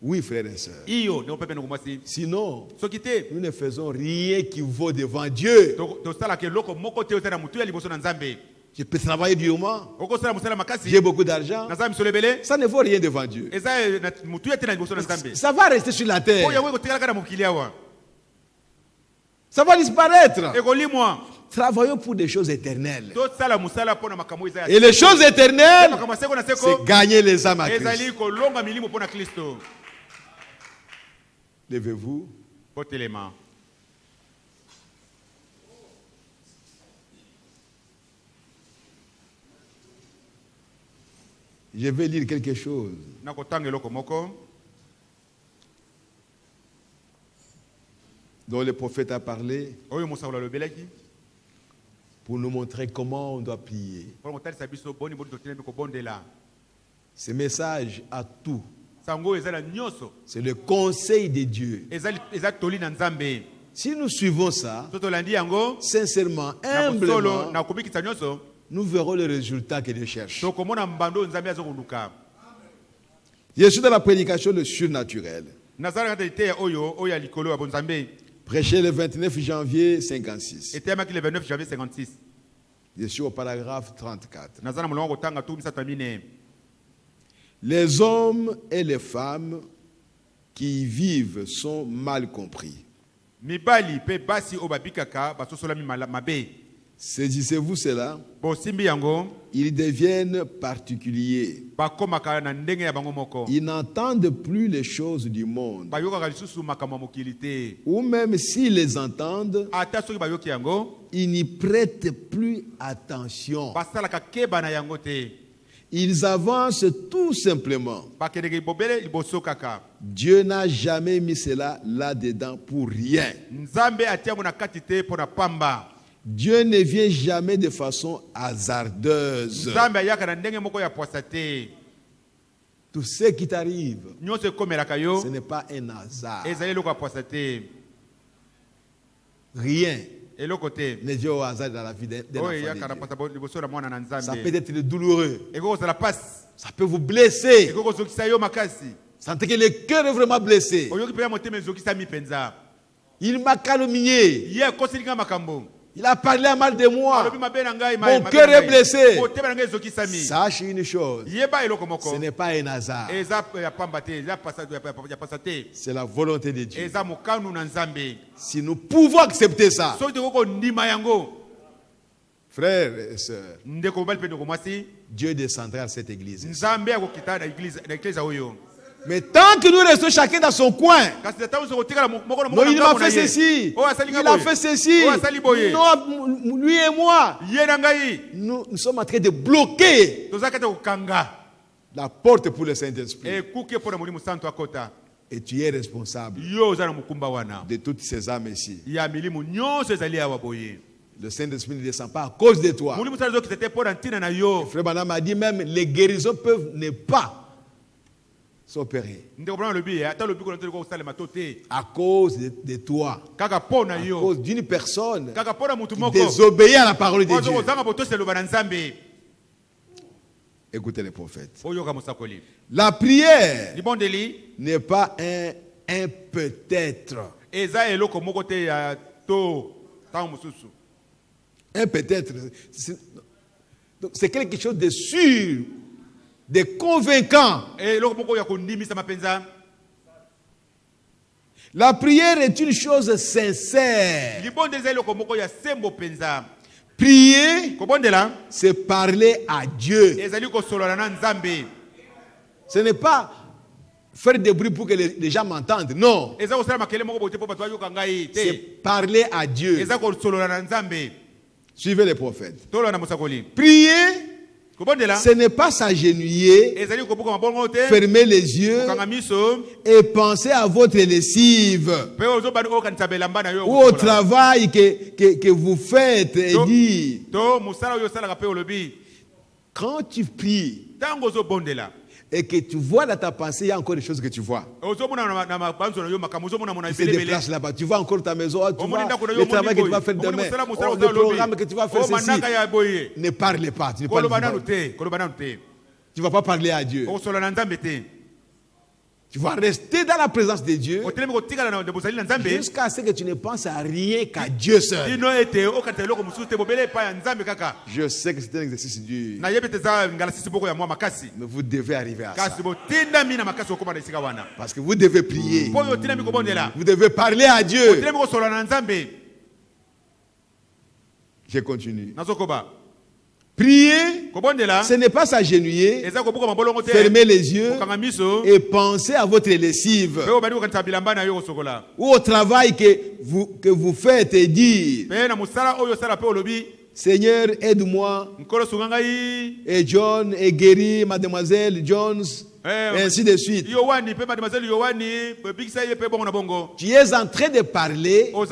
Oui, frères et sœurs. Sinon, nous ne faisons rien qui vaut devant Dieu. Je peux travailler durement. J'ai beaucoup d'argent. Ça ne vaut rien devant Dieu. Ça va rester sur la terre. Ça va disparaître. Travaillons pour des choses éternelles. Et les choses éternelles, c'est gagner les âmes à Christ. Levez-vous. Je vais lire quelque chose. Dont le prophète a parlé pour nous montrer comment on doit prier. Ce message a tout. C'est le conseil de Dieu. Si nous suivons ça, sincèrement, humblement, nous verrons le résultat que Dieu cherche. Je suis dans la prédication de surnaturel. Prêché le 29 janvier 56. Je suis au paragraphe 34. Les hommes et les femmes qui y vivent sont mal compris. Saisissez-vous cela. Ils deviennent particuliers. Ils n'entendent plus les choses du monde. Ou même s'ils les entendent, ils n'y prêtent plus attention. Ils avancent tout simplement. Dieu n'a jamais mis cela là-dedans pour rien. Dieu ne vient jamais de façon hasardeuse. Tout ce qui t'arrive, ce n'est pas un hasard. Rien ne vient au hasard dans la vie d'un enfant. Ça peut être douloureux. Ça peut vous blesser. Sentez que le cœur est vraiment blessé. Il m'a calomnié. Il a parlé mal de moi. Mon cœur est blessé. Sache une chose. Ce n'est pas un hasard. C'est la volonté de Dieu. Si nous pouvons accepter ça, frères et sœurs, Dieu descendra à cette église. Mais tant que nous restons chacun dans son coin, non, il m'a fait ceci, il a fait ceci, non, lui et moi, nous sommes en train de bloquer la porte pour le Saint-Esprit. Et tu es responsable de toutes ces âmes ici. Le Saint-Esprit ne descend pas à cause de toi. Le frère Branham a dit même les guérisons peuvent ne pas s'opérer à cause de toi, à cause d'une personne qui désobéit à la parole de Dieu. Écoutez les prophètes. La prière n'est pas un peut-être. Un peut-être. C'est quelque chose de sûr, de convaincant. La prière est une chose sincère. Prier, c'est parler à Dieu. Ce n'est pas faire des bruits pour que les gens m'entendent. Non. C'est parler à Dieu. Suivez les prophètes. Prier, ce n'est pas s'agenouiller, fermer les yeux et penser à votre lessive ou au travail que vous faites et dire. Quand tu pries et que tu vois dans ta pensée, il y a encore des choses que tu vois. Tu te déplaces là-bas, tu vois encore ta maison, tu vois le travail que tu vas faire demain, le programme que tu vas faire ceci. Ne parle pas. Tu ne vas pas parler à Dieu. Tu vas rester dans la présence de Dieu jusqu'à ce que tu ne penses à rien qu'à Dieu seul. Je sais que c'est un exercice dur, mais vous devez arriver à ça. Parce que vous devez prier. Vous devez parler à Dieu. Je continue. Prier, ce n'est pas s'agenouiller, fermer les yeux et penser à votre lessive ou au travail que vous faites et dire Seigneur, aide-moi et John et guéris mademoiselle Jones, et ainsi de suite. Tu es en train de parler, au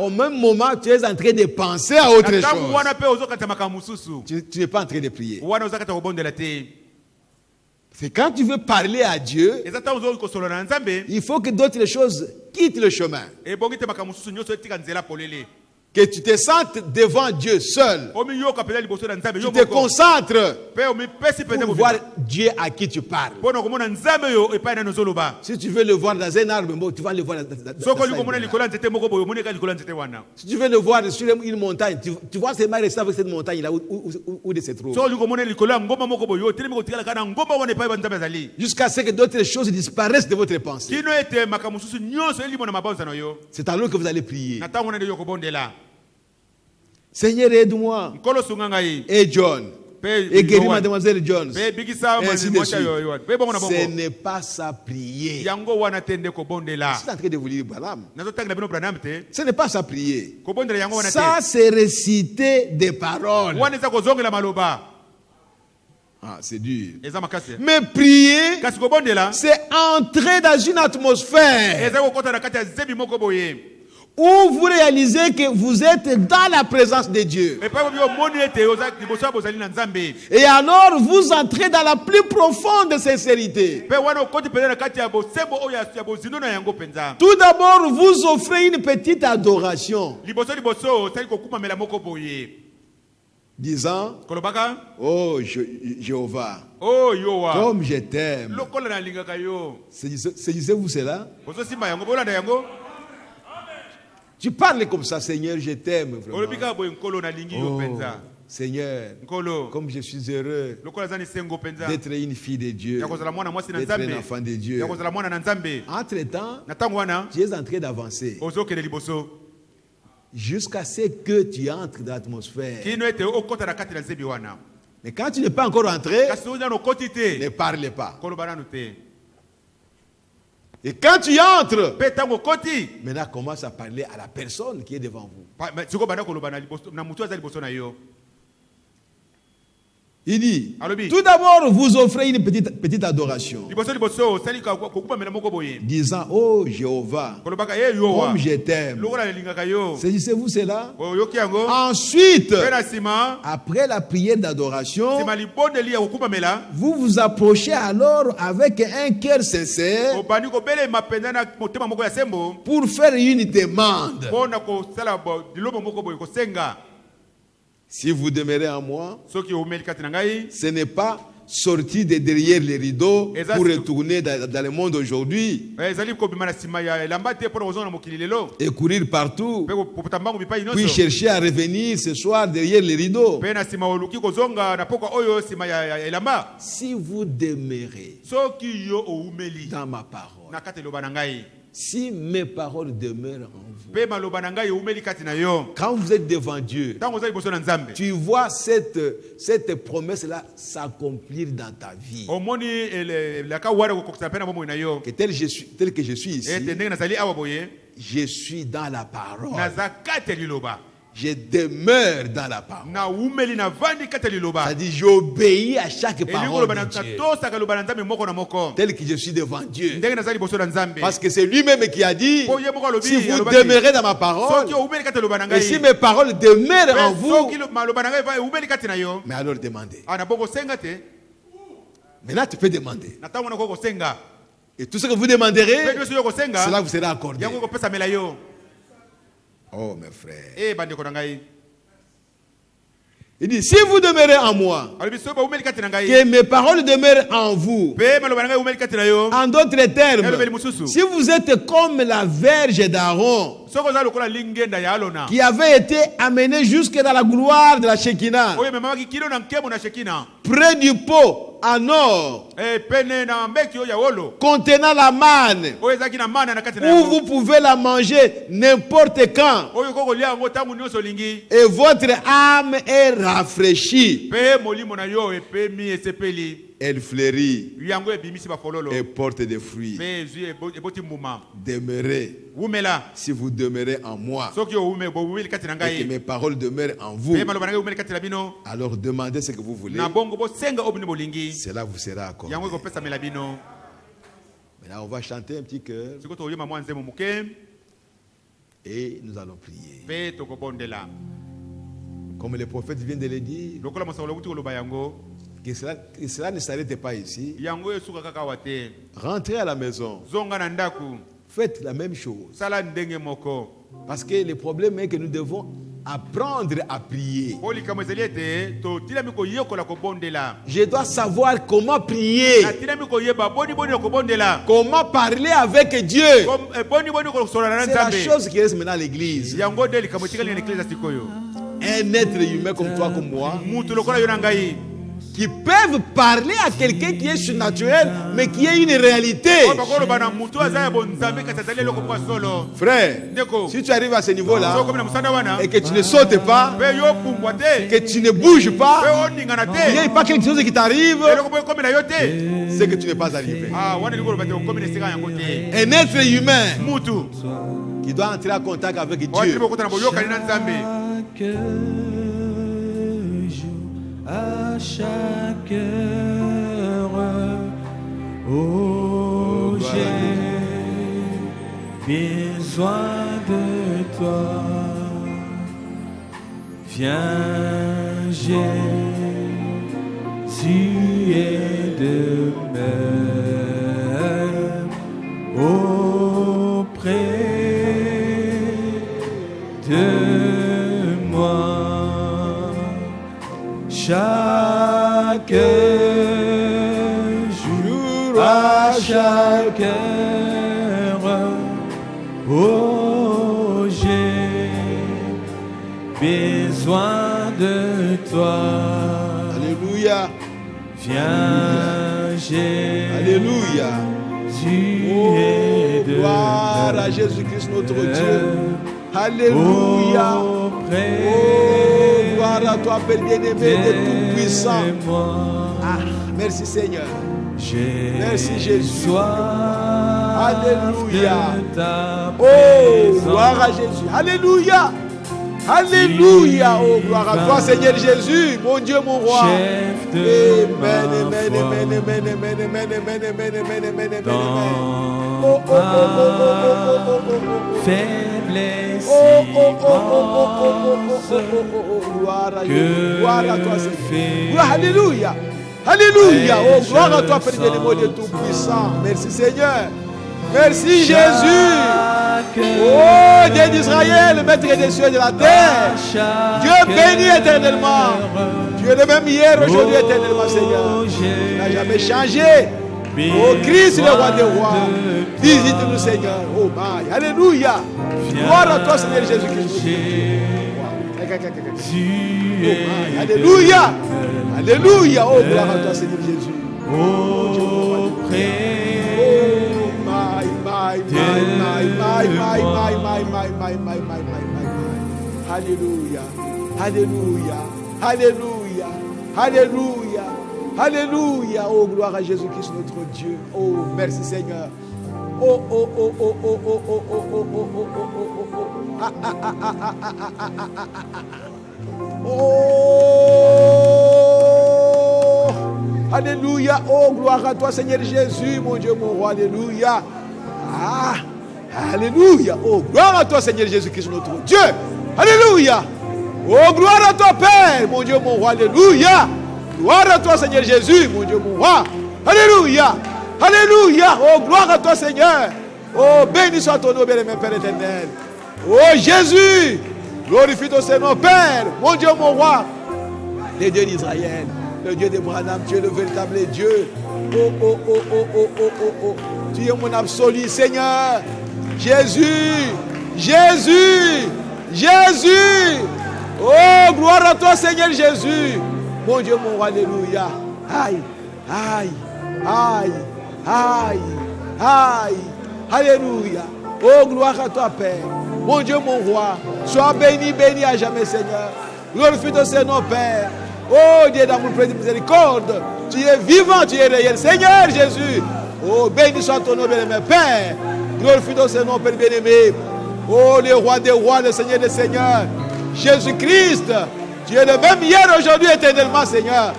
même moment tu es en train de penser à autre chose. Tu n'es pas en train de prier. C'est quand tu veux parler à Dieu, il faut que d'autres choses quittent le chemin. Que tu te sentes devant Dieu seul. Tu te concentres pour voir Dieu à qui tu parles. Si tu veux le voir dans un arbre, tu vas le voir dans si tu veux le voir sur une montagne, tu vois seulement rester avec cette montagne là où il se trouve. Jusqu'à ce que d'autres choses disparaissent de votre pensée. C'est alors que vous allez prier. Seigneur, aide-moi. Et John. Et guéris mademoiselle Jones. Ainsi de suite. Ce n'est pas ça prier. Je suis en train de vous lire Balaam. Ce n'est pas ça prier. Ça, c'est réciter des paroles. Ah, c'est dur. Mais prier, c'est entrer dans une atmosphère où vous réalisez que vous êtes dans la présence de Dieu. Et alors vous entrez dans la plus profonde sincérité. Tout d'abord, vous offrez une petite adoration, disant: oh Jéhovah, comme je t'aime. Saisissez-vous cela? Tu parles comme ça: Seigneur, je t'aime. Oh, Seigneur, comme je suis heureux d'être une fille de Dieu, d'être un enfant de Dieu. Entre-temps, tu es en train d'avancer jusqu'à ce que tu entres dans l'atmosphère. Mais quand tu n'es pas encore entré, ne parle pas. Et quand tu entres, maintenant commence à parler à la personne qui est devant vous. Il dit, tout d'abord, vous offrez une petite adoration, disant, oh Jéhovah, comme je t'aime. Saisissez-vous cela? Ensuite, après la prière d'adoration, vous vous approchez alors avec un cœur sincère pour faire une demande. Si vous demeurez en moi, ce n'est pas sortir de derrière les rideaux pour retourner dans le monde aujourd'hui et courir partout, puis chercher à revenir ce soir derrière les rideaux. Si vous demeurez dans ma parole, si mes paroles demeurent en vous, quand vous êtes devant Dieu, tu vois cette promesse-là s'accomplir dans ta vie. Que tel que je suis ici, je suis dans la parole. Je demeure dans la parole. C'est-à-dire, j'obéis à chaque parole de Dieu. Tel que je suis devant Dieu. Parce que c'est lui-même qui a dit, si vous demeurez dans ma parole, et si mes paroles demeurent en vous, mais alors demandez. Maintenant, tu peux demander. Et tout ce que vous demanderez, cela vous sera accordé. Oh mes frères. Il dit, si vous demeurez en moi, que mes paroles demeurent en vous. En d'autres termes, si vous êtes comme la verge d'Aaron, qui avait été amenée jusque dans la gloire de la Shekinah, près du pot en or, contenant la manne, où vous pouvez la manger n'importe quand, et votre âme est rafraîchie. Elle fleurit et porte des fruits. Demeurez. Si vous demeurez en moi et que mes paroles demeurent en vous, alors demandez ce que vous voulez. Cela vous sera accordé. Maintenant, on va chanter un petit cœur et nous allons prier. Comme le prophète vient de le dire, que cela ne s'arrête pas ici. Rentrez à la maison. Faites la même chose. Parce que le problème est que nous devons apprendre à prier. Je dois savoir comment prier. Comment parler avec Dieu. C'est la chose qui reste maintenant à l'église. Un être humain comme toi, comme moi, qui peuvent parler à quelqu'un qui est surnaturel, mais qui est une réalité. Frère, si tu arrives à ce niveau-là, et que tu ne sautes pas, que tu ne bouges pas, il n'y a pas quelque chose qui t'arrive, c'est que tu n'es pas arrivé. Un être humain qui doit entrer en contact avec Dieu. À chaque heure, oh, j'ai besoin de toi. Viens, Jésus, et demeure auprès de moi. Chaque jour, à chaque heure, oh, j'ai besoin de toi. Alléluia. Viens, Jésus. Alléluia. Oh, gloire à Jésus-Christ notre Dieu. Alléluia. Oh, gloire à toi, Père bien-aimé et tout-puissant. Ah, merci Seigneur. Merci Jésus. Alléluia. Oh, gloire à Jésus. Alléluia. Alléluia. Oh, gloire à toi, Seigneur Jésus, mon Dieu, mon roi. Amen, amen, amen, amen, amen, amen, amen, amen, amen, amen, amen. Oh, oh, oh, oh, oh, oh, oh, faiblesse. Oh, oh, oh, oh, oh, gloire à Dieu. Gloire à toi, Seigneur. Alléluia. Alléluia. Oh, gloire à toi, Père de Dieu Tout-Puissant. Merci, Seigneur. Merci Jésus. Oh Dieu d'Israël, maître des cieux et de la terre. Dieu béni éternellement. Dieu le même hier, aujourd'hui, éternellement, Seigneur. Il n'a jamais changé. Oh Christ, le roi des rois. Visite-nous, Seigneur. Oh my. Alléluia. Gloire à toi, Seigneur Jésus-Christ. Oh my. Alléluia. Alléluia. Oh gloire à toi, Seigneur Jésus. Oh Alléluia, alléluia, alléluia, alléluia, alléluia. Oh, gloire à Jésus-Christ, notre Dieu. Oh, merci Seigneur. Oh, oh, oh, oh, oh, oh, oh, oh, oh, oh, oh, oh, oh, ah, ah, ah, ah, ah, ah, ah, ah, ah, ah. Oh, alléluia. Oh, gloire à toi, Seigneur Jésus, mon Dieu, mon roi. Alléluia. Ah, alléluia. Oh, gloire à toi, Seigneur Jésus-Christ, notre Dieu. Alléluia. Oh, gloire à toi, Père, mon Dieu, mon roi. Alléluia. Gloire à toi, Seigneur Jésus, mon Dieu, mon roi. Alléluia. Alléluia. Oh, gloire à toi, Seigneur. Oh, béni soit ton nom, bien-aimé Père éternel. Oh, Jésus. Glorifie ton Seigneur, Père, mon Dieu, mon roi. Le Dieu d'Israël, le Dieu d'Abraham, tu es le véritable Dieu. Oh, oh, oh, oh, oh, oh, oh, oh. Tu es mon absolu, Seigneur. Jésus, Jésus, Jésus. Oh, gloire à toi, Seigneur Jésus. Mon Dieu, mon roi, alléluia. Aïe, aïe, aïe, aïe, aïe. Alléluia. Oh, gloire à toi, Père. Mon Dieu, mon roi. Sois béni, béni à jamais, Seigneur. Glorifie ton Seigneur, Père. Oh, Dieu d'amour, de miséricorde. Tu es vivant, tu es réel. Seigneur Jésus. Oh, béni soit ton nom, bien-aimé Père. Glorifie ton Seigneur, Père bien-aimé. Oh, le roi des rois, le Seigneur des seigneurs. Jésus-Christ. Tu es le même hier, aujourd'hui, éternellement, Seigneur.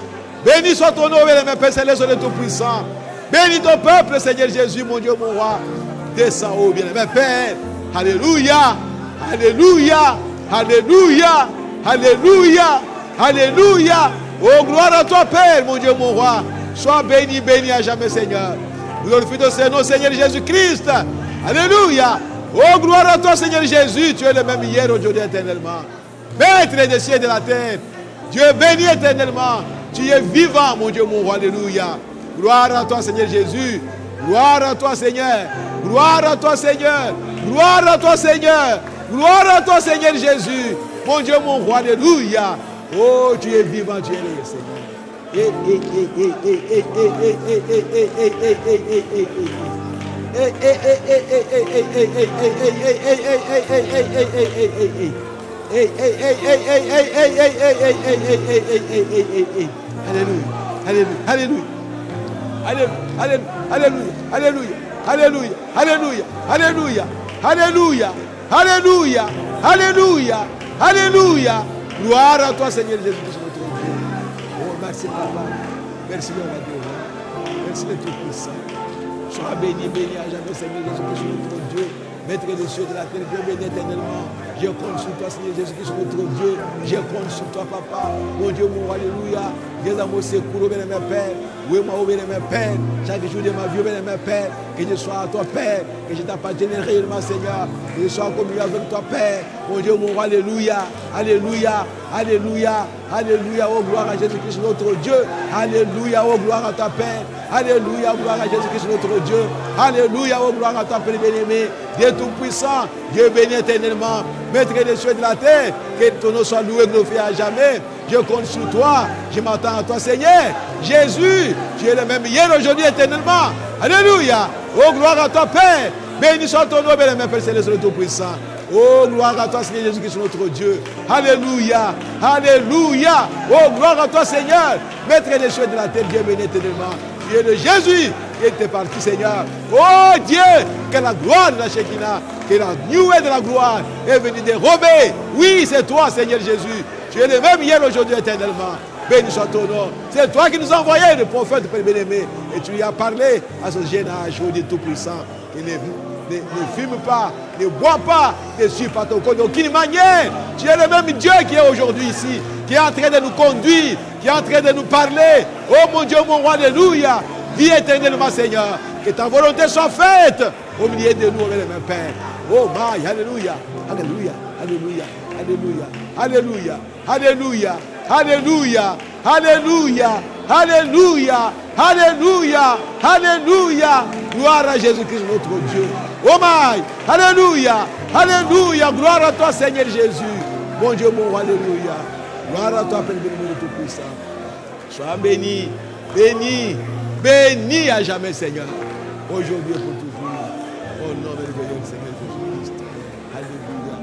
Béni soit ton nom, bien-aimé Père Céleste, le Tout-Puissant. Bénis ton peuple, Seigneur Jésus, mon Dieu, mon roi. Descends, oh bien-aimé Père. Alléluia. Alléluia. Alléluia. Alléluia. Alléluia. Oh, gloire à toi, Père, mon Dieu, mon roi. Sois béni, béni à jamais, Seigneur. Glorifie ton Seigneur, Seigneur Jésus-Christ. Alléluia. Oh, gloire à toi, Seigneur Jésus. Tu es le même hier, aujourd'hui, éternellement. Maître des cieux et de la terre. Dieu béni éternellement. Tu es vivant, mon Dieu, mon roi. Alléluia. Gloire à toi, Seigneur Jésus. Gloire à toi, Seigneur. Gloire à toi, Seigneur. Gloire à toi, Seigneur. Gloire à toi, Seigneur Jésus. Mon Dieu, mon roi. Alléluia. Oh, tu es vivant, tu es le Seigneur. Alléluia. Alléluia. Alléluia. Alléluia. Alléluia. Alléluia. Alléluia. Alléluia. Alléluia. Alléluia. Alléluia. Gloire à toi, Seigneur Jésus-Christ, notre Dieu. Oh, merci, Papa. Merci, le roi des rois. Merci, le Tout-Puissant. Sois béni, béni à jamais, Seigneur Jésus-Christ, notre Dieu. Maître des cieux de la terre, Dieu béni éternellement. Je compte sur toi, Seigneur Jésus-Christ, notre Dieu. Je compte sur toi, Papa. Mon Dieu, mon roi, alléluia. Dieu d'amour, secours, bien-aimé Père. Oui, moi, bien-aimé Père. Chaque jour de ma vie, bien-aimé Père. Que je sois à toi, Père. Que je t'appartienne réellement, Seigneur. Que je sois en communion avec toi, Père. Mon Dieu, mon roi, alléluia. Alléluia. Alléluia. Alléluia. Oh, gloire à Jésus-Christ, notre Dieu. Alléluia. Oh, gloire à ta Père. Alléluia. Gloire à Jésus-Christ, notre Dieu. Alléluia. Oh, gloire à ta Père bien-aimé. Dieu tout-puissant. Dieu béni éternellement. Maître des cieux et de la terre. Que ton nom soit loué et glorifié à jamais. Je compte sur toi. Je m'attends à toi, Seigneur. Jésus, tu es le même hier, aujourd'hui, éternellement. Alléluia. Oh, gloire à toi, Père. Béni soit ton nom, bien-aimé Père Céleste, le Tout-Puissant. Oh, gloire à toi, Seigneur Jésus-Christ, notre Dieu. Alléluia. Alléluia. Oh, gloire à toi, Seigneur. Maître des cieux et de la terre, Dieu béni éternellement. Tu es le Jésus qui était parti, Seigneur. Oh Dieu, que la gloire de la Shekinah, que la nuée de la gloire est venue dérober. Oui, c'est toi, Seigneur Jésus. Tu es le même hier, aujourd'hui, éternellement. Béni soit ton nom. C'est toi qui nous as envoyé le prophète, Père bien-aimé. Et tu lui as parlé à ce jeune âge, au Dieu Tout-Puissant, qui ne fume pas, ne boit pas, ne suit pas ton code d'aucune manière. Tu es le même Dieu qui est aujourd'hui ici, qui est en train de nous conduire, qui est en train de nous parler. Oh mon Dieu, mon roi, alléluia. Vis éternellement, Seigneur. Que ta volonté soit faite au milieu de nous, avec mes Père. Oh my, alléluia, alléluia, alléluia, alléluia, alléluia, alléluia, alléluia, alléluia, alléluia, alléluia. Gloire à Jésus-Christ, notre Dieu. Oh my, alléluia, alléluia. Gloire à toi, Seigneur Jésus. Mon Dieu, mon roi, alléluia. Gloire à toi, Père béni, Tout-Puissant. Sois béni, béni, béni à jamais, Seigneur. Aujourd'hui et pour toujours. Au nom de le Seigneur Jésus-Christ. Alléluia.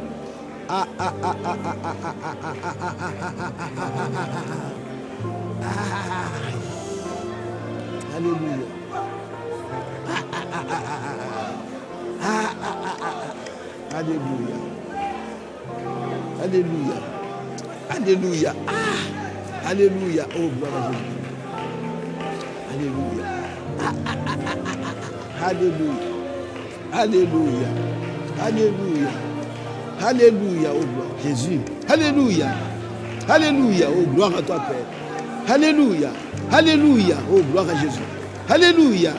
Alléluia. Alléluia. Alléluia. Alléluia. Alléluia. Oh, gloire à Jésus. Alléluia. Alléluia. Alléluia. Alléluia. Alléluia. Oh, gloire à Jésus. Alléluia. Alléluia. Oh, gloire à toi, Père. Alléluia. Alléluia. Oh, gloire à Jésus. Alléluia.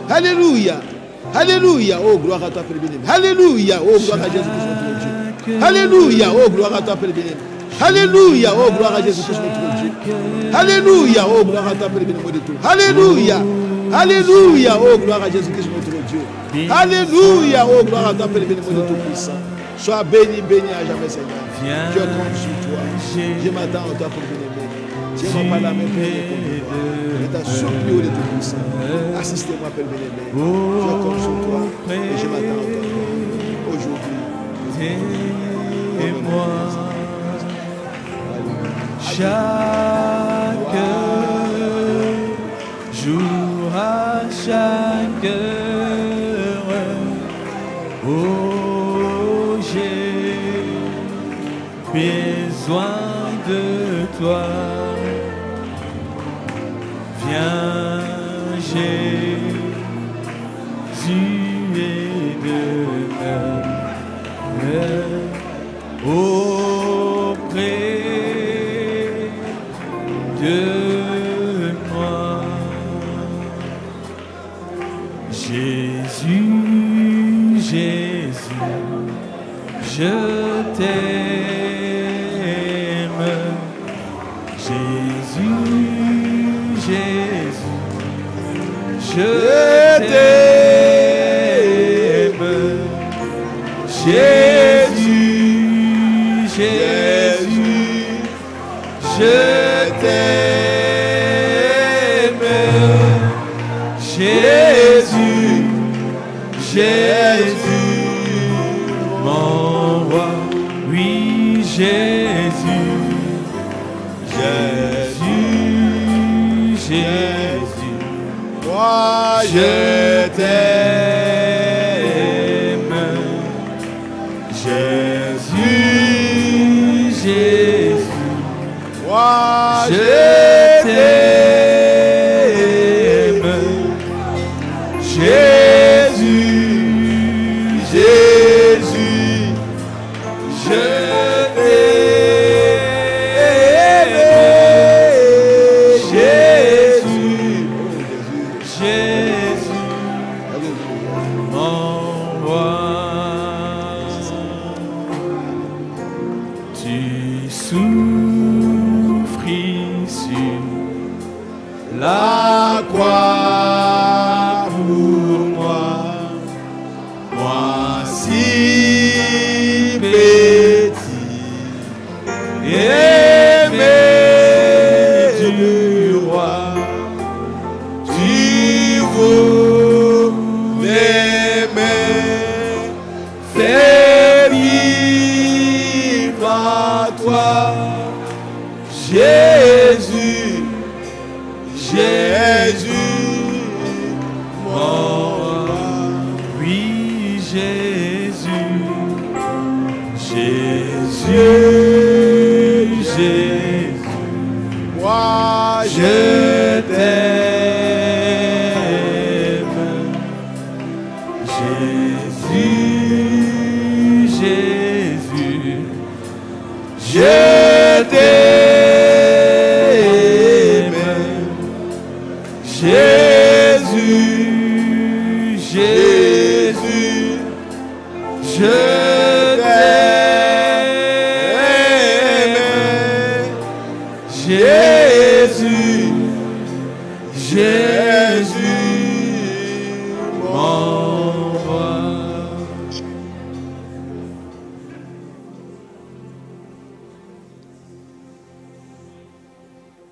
Alléluia. Alléluia. Oh, gloire à toi, Père béni. Alléluia. Oh, gloire à Jésus-Christ, notre Dieu. Alléluia. Oh, gloire à toi, Père béni. Alléluia. Oh, gloire à Jésus-Christ, notre Dieu. Alléluia. Oh, gloire à toi, Père béni, de tout. Alléluia. Alléluia. Oh, gloire à Jésus-Christ, notre Dieu. Alléluia. Oh, gloire à toi, Père béni, de tout puissant. Sois béni, béni à jamais, Seigneur. Je compte sur toi. Je m'attends à toi, Père béni. Je ne vais pas la même Père. Je t'en supplie, de tout puissant. Assistez-moi, Père béni. Je compte sur toi. Et je m'attends à toi. Aujourd'hui. Et moi. Chaque jour, à chaque heure, oh, j'ai besoin de toi. Viens, Jésus, et demeure auprès de moi. Jésus, Jésus, je t'aime. Jésus, Jésus, je t'aime. Jésus, Jésus, je t'aime. Jésus, Jésus, mon roi, oui, Jésus, Jésus, Jésus, moi je t'aime. Jésus, Jésus, moi je t'aime. Jésus, Jésus, je t'aime. Jésus, Jésus, mon roi. Tu souffris sur la croix pour moi, moi si petit, aimé du roi. Tu voulais me faire vivre à toi, Jésus, Jésus, Jésus, Jésus, moi je t'aime. Jésus, Jésus, je t'aime. Jésus, Jésus, je t'aime. Jésus, Jésus, m'envoie.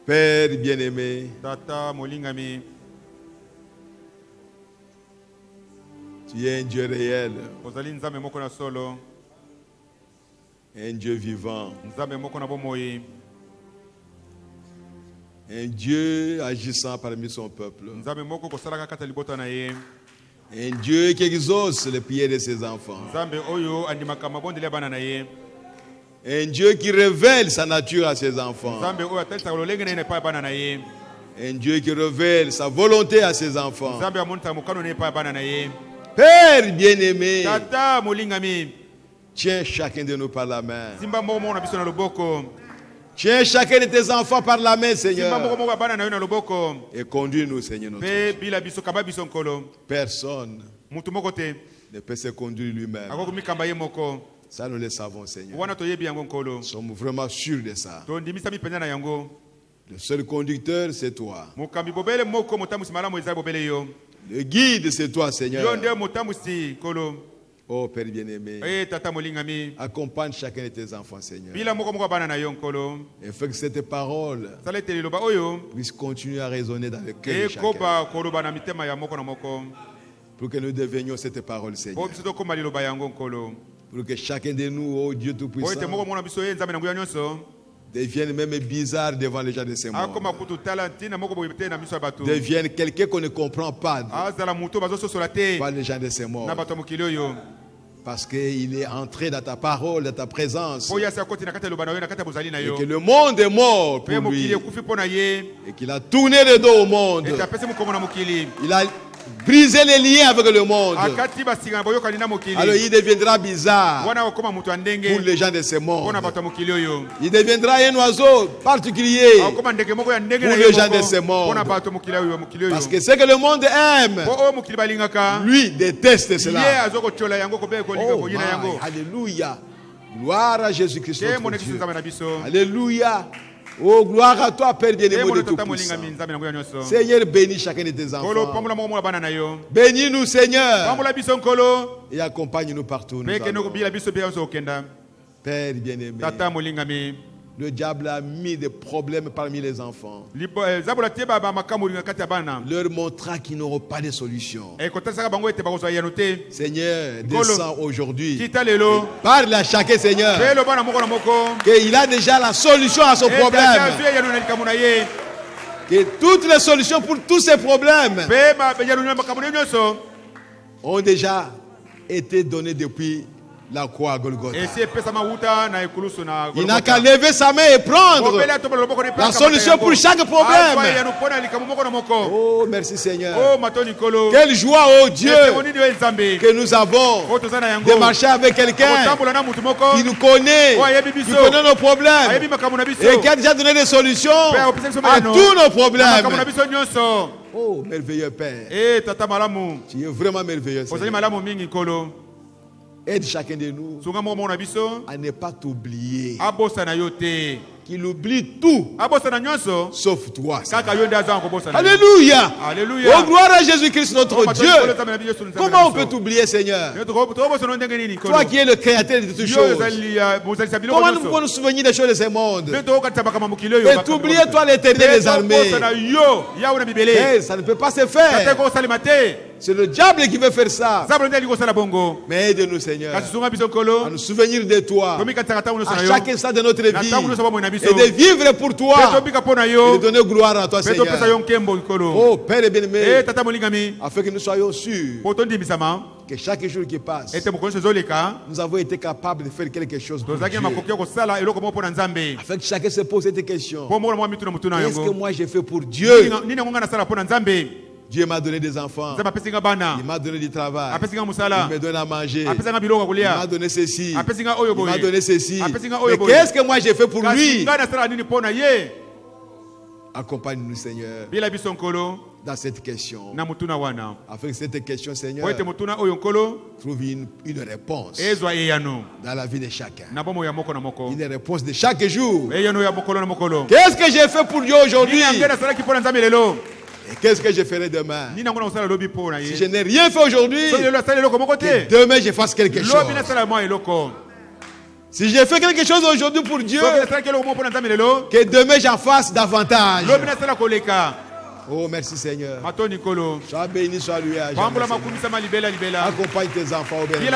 Père bien-aimé, Tata molingami, tu es un Dieu réel, ozali nzambe moko na solo, un Dieu vivant, nzambe moko na bomoi, un Dieu agissant parmi son peuple, nzambe moko kosalaka kata libota na ye, un Dieu qui exauce les prières de ses enfants, nzambe oyo andimaka mabondeli ya bana na ye, un Dieu qui révèle sa nature à ses enfants, nzambe oyo atalisaka lolenge na ye na epai ya bana na ye, un Dieu qui révèle sa volonté à ses enfants. nzambe amonisaka mokano na ye epai ya bana na ye. Père bien-aimé, Tata molingami, tiens chacun de nous par la main. simba moko moko na biso na loboko, Tiens chacun de tes enfants par la main, simba moko Seigneur, moko ya bana na yo na loboko, et conduis-nous, Seigneur, notre pe Dieu. bila biso kamba biso nkolo, Personne mutu moko te ne peut se conduire lui-même. akoki mikamba ye moko, Ça, nous le savons, Seigneur. wana toyebi yango nkolo, Nous sommes vraiment sûrs de ça. tondimisami mpenza na yango. Le seul conducteur, c'est toi. Mokambi bobele moko motambusi malamu ezali bobele yo, Le guide, c'est toi, yo Seigneur. nde motambusi nkolo. Oh, Père bien-aimé, Tata molingami, accompagne chacun de tes enfants, Seigneur. bila moko moko ya bana na yo nkolo, Et fais que cette parole sala ete liloba oyo puisse continuer à résonner dans le cœur de chacun. ekoba koloba na mitema ya moko na moko, Pour que nous devenions cette parole, po Seigneur. biso tokóma liloba yango nkolo, Pour que chacun de nous, oh Dieu po ete Tout-Puissant, moko mona biso ye nzambe na nguya nyonso devienne même bizarre devant les gens de ce akóma monde. kutu tala ntina moko boye te na miso ya bato, Devienne quelqu'un qu'on ne comprend pas azala moto bazososola te par les gens de ce monde. na bato ya mokili oyo, Parce qu'il est entré dans ta parole, dans ta présence. po ye asi akoti na kati ya liloba na yo na kati ya bozali na Et yo, que le monde est mort pe pour mokili lui. ekufi mpo na ye, Et qu'il a tourné le dos au monde. ete apesi mokongo na mokili, Il a brisé les liens avec le monde. akati basinga na boyokani na mokili, Alors il deviendra bizarre wana okóma moto ya ndenge pour les gens de ce mpo na monde. bato ya mokili oyo, Il deviendra un oiseau particulier. akóma ndenge moko ya ndenge Pour na les ye gens de moko ce monde. mpo na bato ya mokili oyo, Parce que ce que le monde aime, po oyo mokili balingaka, lui déteste ye cela. azokotyola yango kobe kolinga Oh koyina my, yango. alléluia. Gloire à Jésus-Christ. Te notre monekisi Dieu. nzambe na biso, Alléluia. Oh, gloire à toi, Père te bien-aimé de mono tata Tout-Puissant. molingami nzambe na nguya nyonso, Seigneur, bénis chacun de tes nkolo enfants. pambola moko moko ya bana na yo, Bénis-nous, Seigneur, pambola biso nkolo, et accompagne-nous partout. Nous pe kende allons. kobila biso mpe nyonso okenda. Père bien-aimé, Tata molingami, le diable a mis des problèmes parmi les enfants, zabola te bamakambo olinga kati ya bana, leur montrant qu'ils n'auront pas de solution. ekotalisaka bango ete bakozwa yano te. Seigneur, Nkolo, descends aujourd'hui. kita lelo Parle à chacun, Seigneur, pe loba na moko na moko, qu'il a déjà la solution à son ete problème. azwi yano na likambo na ye, Que toutes les solutions pour tous ces problèmes pe yano na makambo na ye nyonso ont déjà été données depuis la croix à Golgotha. esi epesama wuta na ekulusu na Il n'a qu'à lever sa main et prendre Mopeli atobola loboko ne pe la akamata solution yango. pour chaque Azwa problème. yano mpo na likambo moko na moko. Oh, merci Seigneur. Oh matoni nkolo, Quelle joie, oh Dieu, Ete monini yo nzambe que nous avons oyo toza na yango, de marcher avec quelqu'un kotambola na mutu moko qui nous connaît, oyo ayebi qui biso, connaît nos problèmes ayebi makambo na biso, et qui a déjà donné des solutions pe akopesa biso à mayano tous nos na makambo na problèmes. biso nyonso. Oh, merveilleux Père. Tata malamu, Tu es vraiment merveilleux, ozali Seigneur. malamu mingi nkolo, Aide chacun de nous sunga moko moko na biso, à ne pas t'oublier. abosana yo te, Qu'il oublie tout, abosana nyonso, sauf toi. Seigneur. kaka yo nde aza kobosana. Alléluia. Alléluia. Oh, gloire à Jésus-Christ, notre Oh, matoni Dieu. nkolo nzambe na biso sunu nzambe na Comment on biso. peut t'oublier, Seigneur? Yo tokobosana ndenge nini nkolo? Toi qui es le créateur de toutes Yo choses. ozali bozalisa biloko Comment nous nyonso. pouvons nous souvenir des choses de ce monde? Nde tokokatisa makambo ya mokili oyo, Et makambo t'oublier, nyonso. toi, l'éternel des armées. Tokobosana yo yawe na bibele, Eh, ça ne peut pas se ate faire. kosalema te, C'est le diable qui veut faire ça. nzambe nde ali kosala bongo. Mais aide-nous, Seigneur, Kasi sunga biso nkolo, à nous souvenir de toi tomikatisaka ntango nyonso à na yo, chaque instant de notre na vie ntango nyonso bomoi na biso, et de vivre pour pe toi tobika mpo na et yo, de donner gloire à toi, pe topesa yo Seigneur. nkembo nkolo. Oh, Père bien-aimé, Tata molingami, afin que nous soyons sûrs po tondimisama, que chaque jour qui passe, nous avons été capables de faire quelque chose pour Dieu. Afin que chacun se pose cette question. Qu'est-ce que moi j'ai fait pour Dieu? Dieu m'a donné des enfants. Il m'a donné du travail. Il me donne à manger. Il m'a donné ceci. Il m'a donné ceci. Mais qu'est-ce que moi j'ai fait pour lui? Accompagne-nous, Seigneur, dans cette question. Afin que cette question, Seigneur, trouve une réponse dans la vie de chacun. Une réponse de chaque jour. Qu'est-ce que j'ai fait pour Dieu aujourd'hui? Et qu'est-ce que je ferai demain? Si je n'ai rien fait aujourd'hui, que demain je fasse quelque chose. Si j'ai fait quelque chose aujourd'hui pour Dieu, que demain j'en fasse davantage. Oh, merci Seigneur. Sois béni, sois loué à jamais. Accompagne tes enfants au bénéfice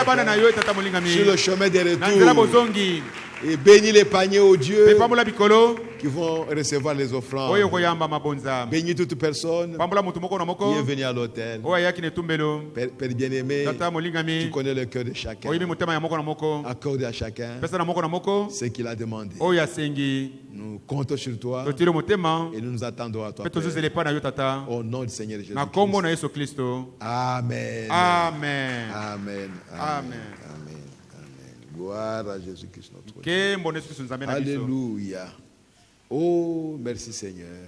sur le chemin des retours. Et bénis les paniers, ô Dieu, qui vont recevoir les offrandes. Bénis toute personne qui est venue à l'autel. Père bien-aimé, tu connais le cœur de chacun. Accorde à chacun ce qu'il a demandé. Nous comptons sur toi et nous nous attendons à toi, Père. Au nom du Seigneur Jésus-Christ. Amen. Amen. Amen. Amen. Gloire à Jésus-Christ notre Dieu. Alléluia. Oh, merci Seigneur.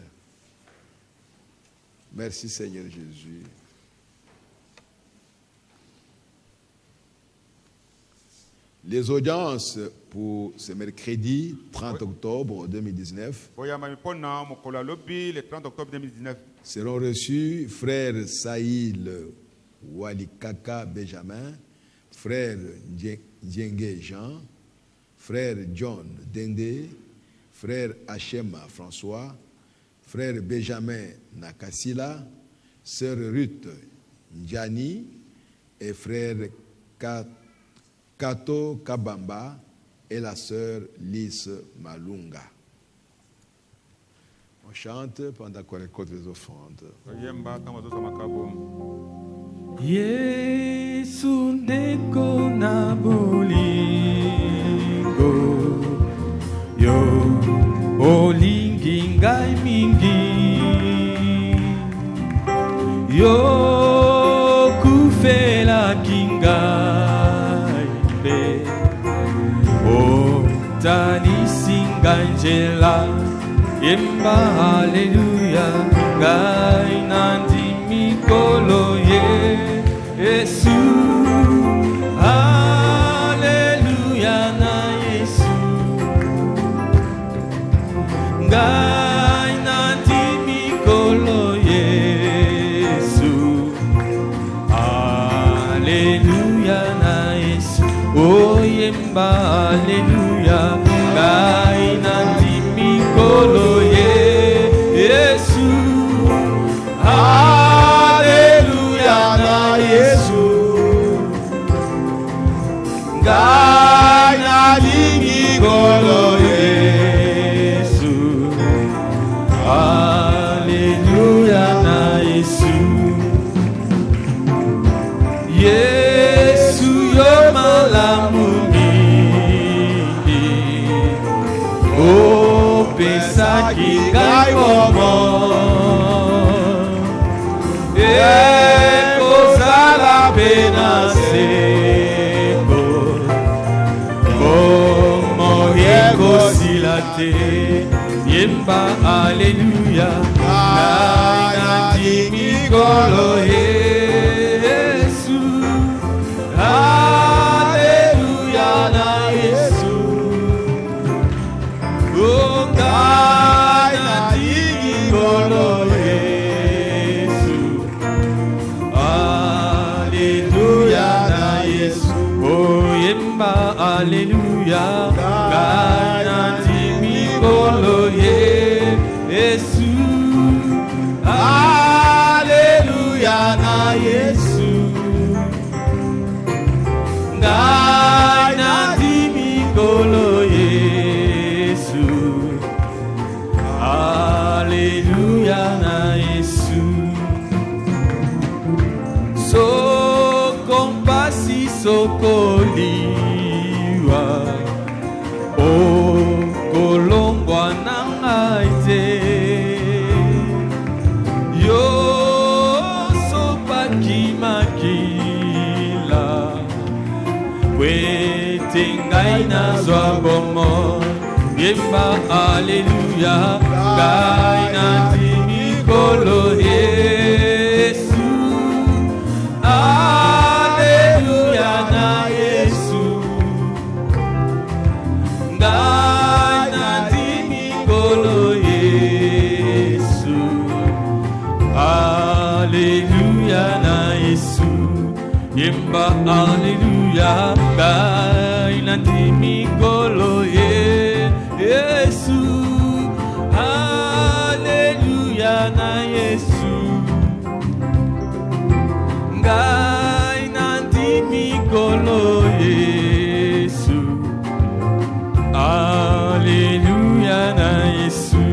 Merci Seigneur Jésus. Les audiences pour ce mercredi 30 octobre 2019 seront reçues frère Saïl Walikaka Benjamin, frère Djengue Jean, frère John Dende, frère Hachema François, frère Benjamin Nakasila, sœur Ruth Njani et frère Kato Kabamba et la sœur Lys Malunga. On chante pendant qu'on récolte les offrandes. Yesu ndeko na bolingo yo olingi ngai mingi yo kufela kingai be o tanisi ngai njela yemba haleluya ngai nandi mikolo ye Yesu, Alléluia na Yesu. Ngai nandi mikolo Yesu. Alléluia na Yesu. Oh yemba Alléluia. Ngai nandi mikolo Yesu. Alléluia na Yesu. Ngai nalingi mikolo Yesu. Alléluia na Yesu. Yesu yo malamu mingi. O pesaki ngai bomo. Kozala pena seko Como yekosilate Yemba Alléluia Nai mikolo Yesu Alléluia na Yesu Oh Nai mikolo Alléluia, Nai mikolo Yesu. Alléluia na nazwa bomoi yemba alleluya ngai nandi mikolo Yesu alleluya na Yesu ngai nandi mikolo Yesu alleluya na Yesu yemba alleluya ngai nandi mikolo Yesu alleluya na Yesu ngai nandi mikolo Yesu alleluya na Yesu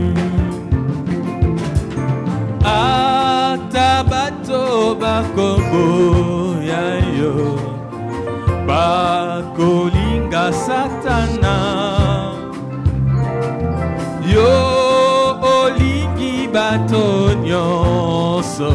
atabato bakombo yayo bakolinga satana yo olingi bato nyonso